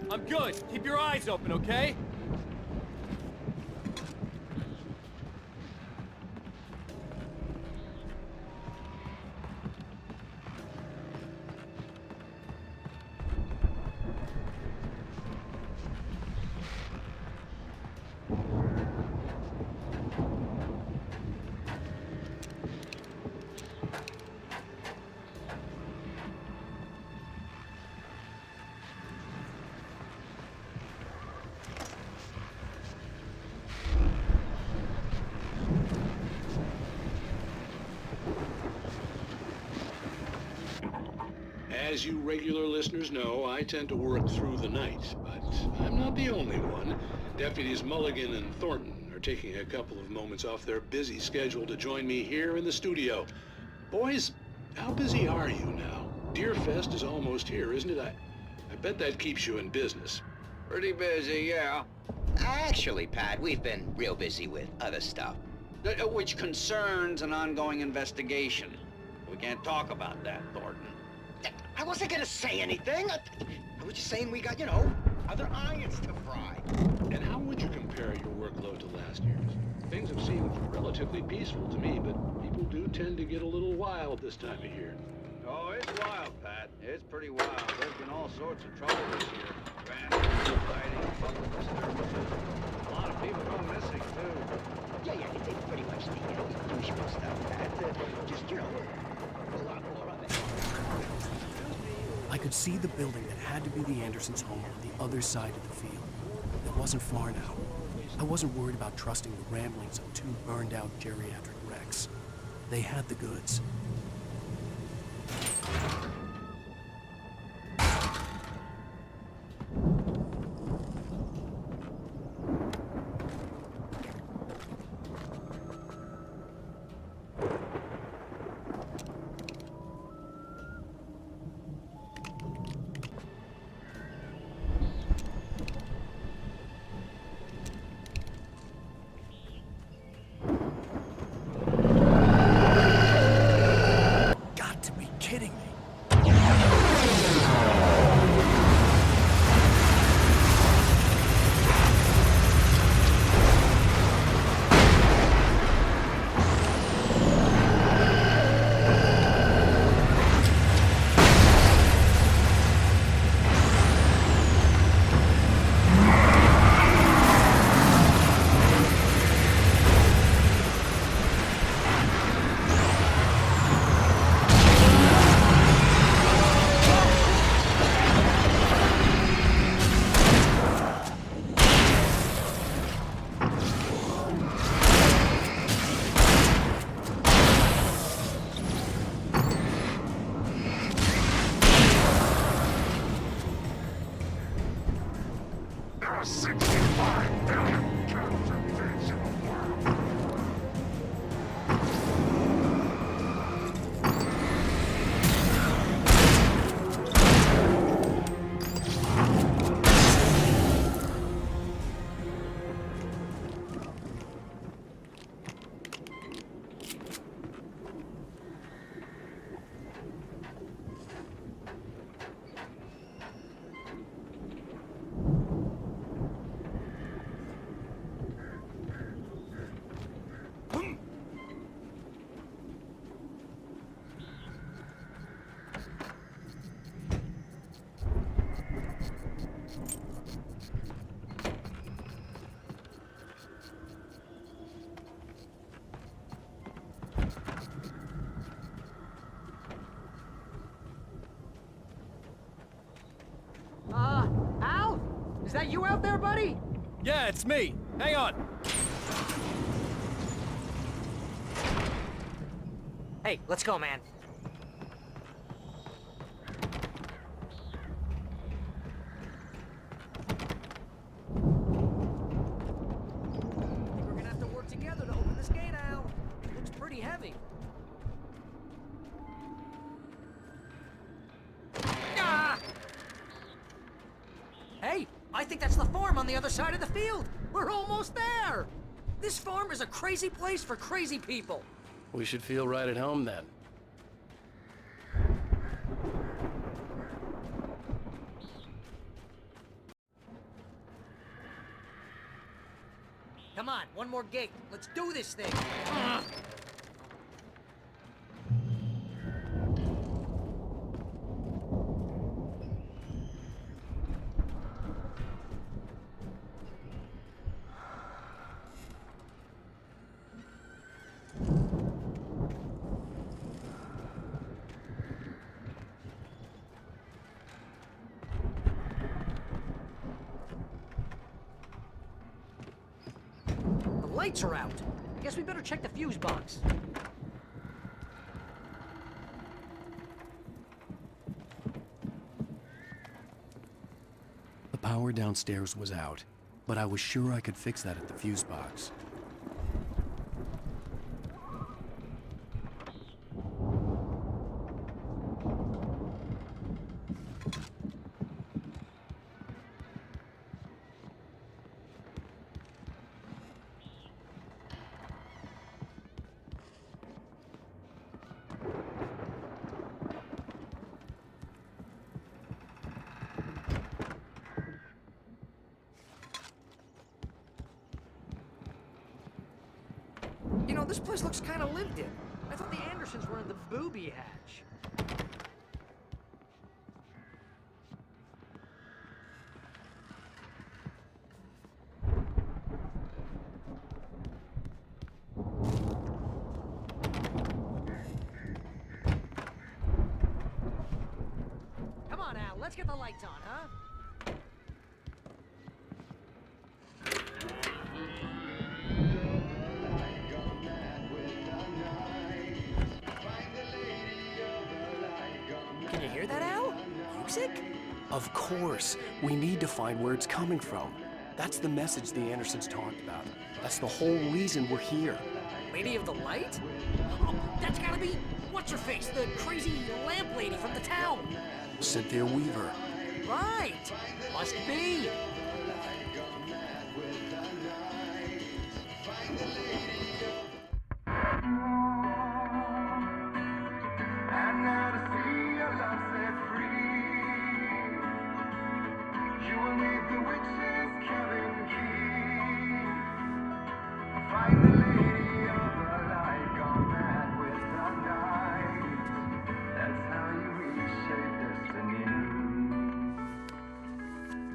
I'm good. Keep your eyes open, okay? As you regular listeners know, I tend to work through the night, but I'm not the only one. Deputies Mulligan and Thornton are taking a couple of moments off their busy schedule to join me here in the studio. Boys, how busy are you now? Deerfest is almost here, isn't it? I bet that keeps you in business. Pretty busy, yeah. Actually, Pat, we've been real busy with other stuff, which concerns an ongoing investigation. We can't talk about that, Thornton. I wasn't gonna say anything. I was just saying we got, other irons to fry. And how would you compare your workload to last year's? Things have seemed relatively peaceful to me, but people do tend to get a little wild this time of year. Oh, it's wild, Pat. It's pretty wild. There's been all sorts of trouble this year. Vandalism, fighting, public disturbances. A lot of people go missing, too. Yeah, it's pretty much the usual stuff, Pat. Just, a lot more of it. I could see the building that had to be the Andersons' home on the other side of the field. It wasn't far now. I wasn't worried about trusting the ramblings of two burned-out geriatric wrecks. They had the goods. that you out there, buddy? Yeah, it's me. Hang on. Hey, let's go, man. We're gonna have to work together to open this gate, Al. It looks pretty heavy. Ah! Hey, I think that's the farm on the other side of the field. We're almost there. This farm is a crazy place for crazy people. We should feel right at home then. Come on, one more gate. Let's do this thing. The lights are out. Guess we better check the fuse box. The power downstairs was out, but I was sure I could fix that at the fuse box. You know, this place looks kind of lived in. I thought the Andersons were in the booby hatch. Come on, Al, let's get the lights on, huh? Can you hear that, Al? Music? Of course. We need to find where it's coming from. That's the message the Andersons talked about. That's the whole reason we're here. Lady of the Light? Oh, that's gotta be... What's-her-face? The crazy lamp lady from the town. Cynthia Weaver. Right. Must be.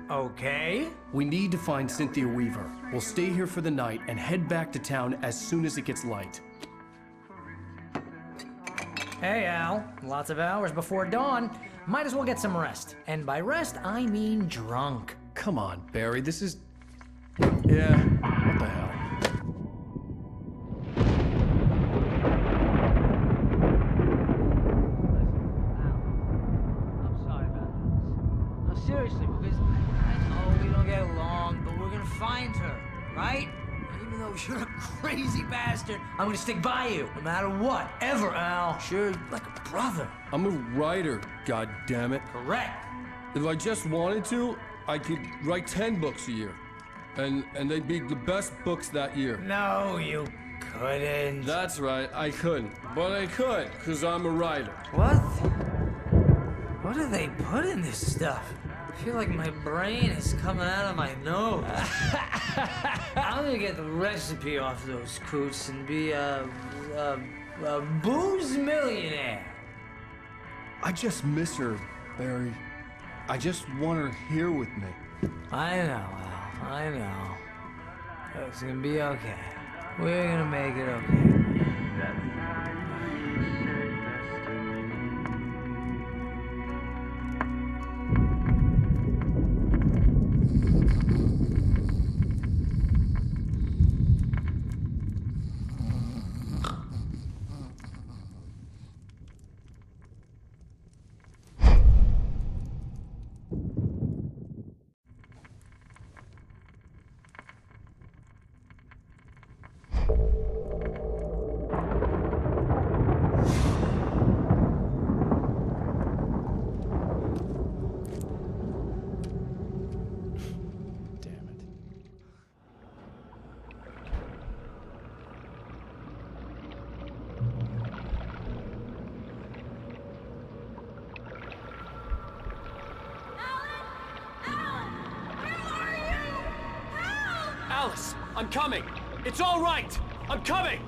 Okay. We need to find Cynthia Weaver. We'll stay here for the night and head back to town as soon as it gets light. Hey, Al. Lots of hours before dawn. Might as well get some rest. And by rest, I mean drunk. Come on, Barry, this is... Yeah, what the hell? I'm sorry about this. No, seriously, because I know we don't get along, but we're gonna find her, right? Even though you're a crazy bastard, I'm gonna stick by you, no matter what, ever, Al. Sure, like a brother. I'm a writer, goddammit. Correct. If I just wanted to, I could write 10 books a year. And they'd be the best books that year. No, you couldn't. That's right, I couldn't. But I could, because I'm a writer. What? What do they put in this stuff? I feel like my brain is coming out of my nose. I'm gonna get the recipe off those coots and be a booze millionaire. I just miss her, Barry. I just want her here with me. I know, Al. I know. It's gonna be okay. We're gonna make it okay. Alice, I'm coming! It's all right! I'm coming!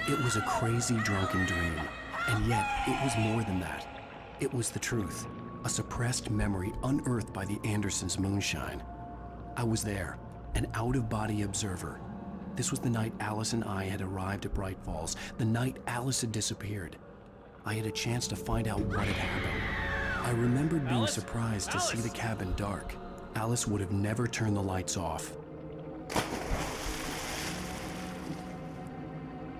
It was a crazy, drunken dream, and yet it was more than that. It was the truth, a suppressed memory unearthed by the Andersons' moonshine. I was there, an out-of-body observer. This was the night Alice and I had arrived at Bright Falls, the night Alice had disappeared. I had a chance to find out what had happened. I remembered being surprised to see the cabin dark. Alice would have never turned the lights off.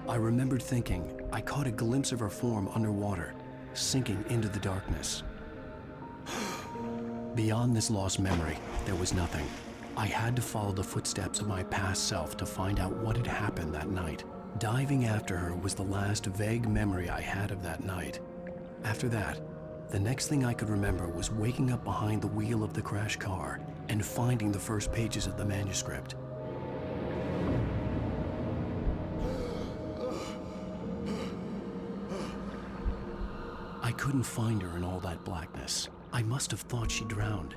I remembered thinking I caught a glimpse of her form underwater, sinking into the darkness. Beyond this lost memory, there was nothing. I had to follow the footsteps of my past self to find out what had happened that night. Diving after her was the last vague memory I had of that night. After that, the next thing I could remember was waking up behind the wheel of the crashed car and finding the first pages of the manuscript. I couldn't find her in all that blackness. I must have thought she drowned.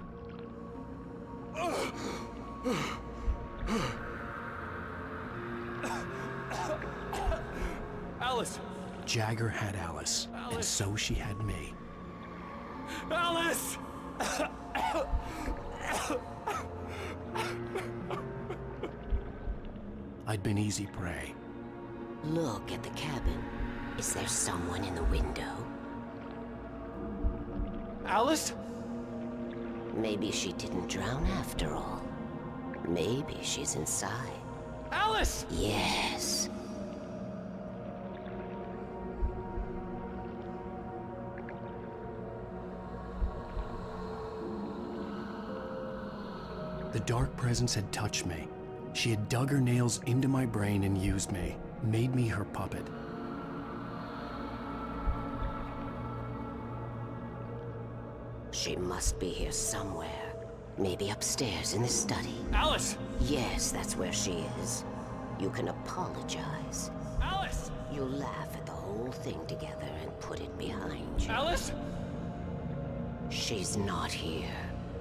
Alice! Jagger had Alice, and so she had me. Alice! I'd been easy prey. Look at the cabin. Is there someone in the window? Alice? Maybe she didn't drown after all. Maybe she's inside. Alice! Yes. The dark presence had touched me. She had dug her nails into my brain and used me, made me her puppet. She must be here somewhere. Maybe upstairs in the study. Alice! Yes, that's where she is. You can apologize. Alice! You'll laugh at the whole thing together and put it behind you. Alice! She's not here.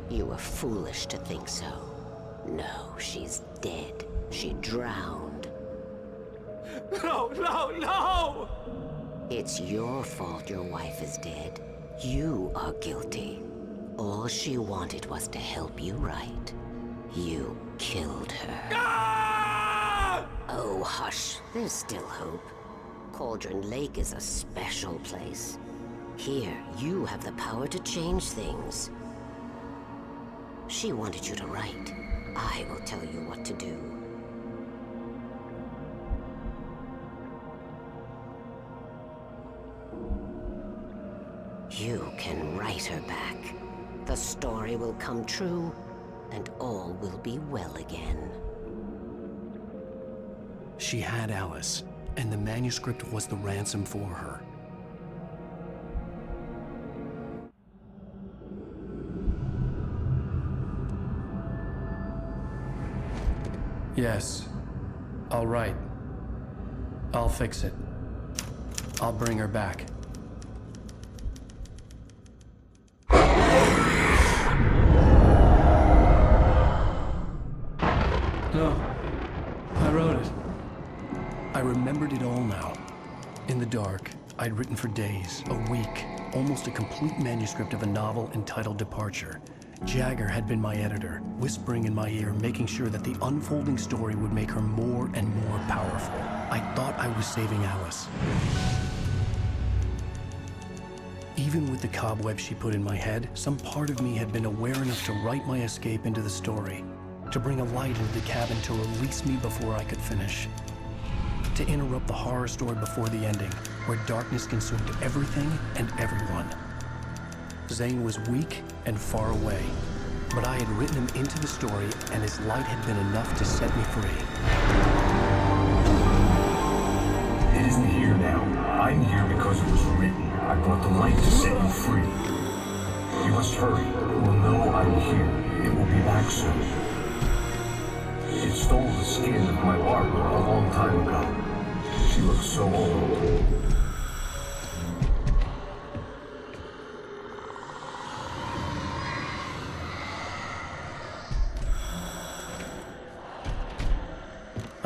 You were foolish to think so. No, she's dead. She drowned. No, no, no! It's your fault your wife is dead. You are guilty. All she wanted was to help you right. You killed her. Ah! Oh, hush. There's still hope. Cauldron Lake is a special place. Here, you have the power to change things. She wanted you to write. I will tell you what to do. You can write her back. The story will come true, and all will be well again. She had Alice, and the manuscript was the ransom for her. Yes. I'll write. I'll fix it. I'll bring her back. No. I wrote it. I remembered it all now. In the dark, I'd written for days, a week, almost a complete manuscript of a novel entitled Departure. Jagger had been my editor, whispering in my ear, making sure that the unfolding story would make her more and more powerful. I thought I was saving Alice. Even with the cobwebs she put in my head, some part of me had been aware enough to write my escape into the story, to bring a light into the cabin to release me before I could finish, to interrupt the horror story before the ending, where darkness consumed everything and everyone. Zane was weak and far away, but I had written him into the story, and his light had been enough to set me free. It isn't here now. I'm here because it was written. I brought the light to set you free. You must hurry. It will know I'm here. It will be back soon. It stole the skin of my Barbara a long time ago. She looks so old.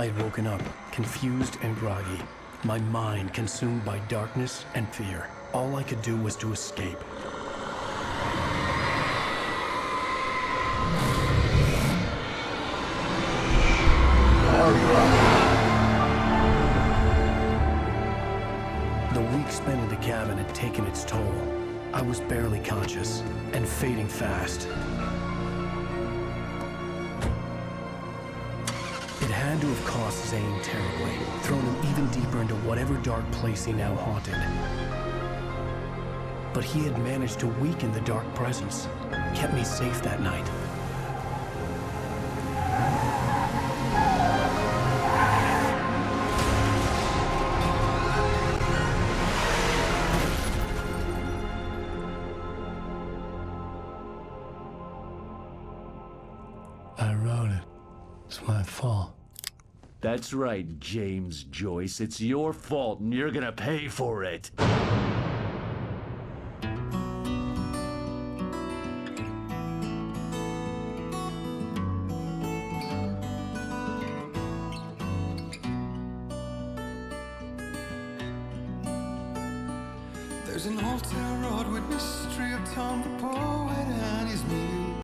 I had woken up, confused and groggy, my mind consumed by darkness and fear. All I could do was to escape. The week spent in the cabin had taken its toll. I was barely conscious and fading fast. It had to have cost Zane terribly, thrown him even deeper into whatever dark place he now haunted. But he had managed to weaken the dark presence, kept me safe that night. I wrote it. It's my fault. That's right, James Joyce. It's your fault, and you're gonna pay for it. There's an old town road with mystery of town proposed.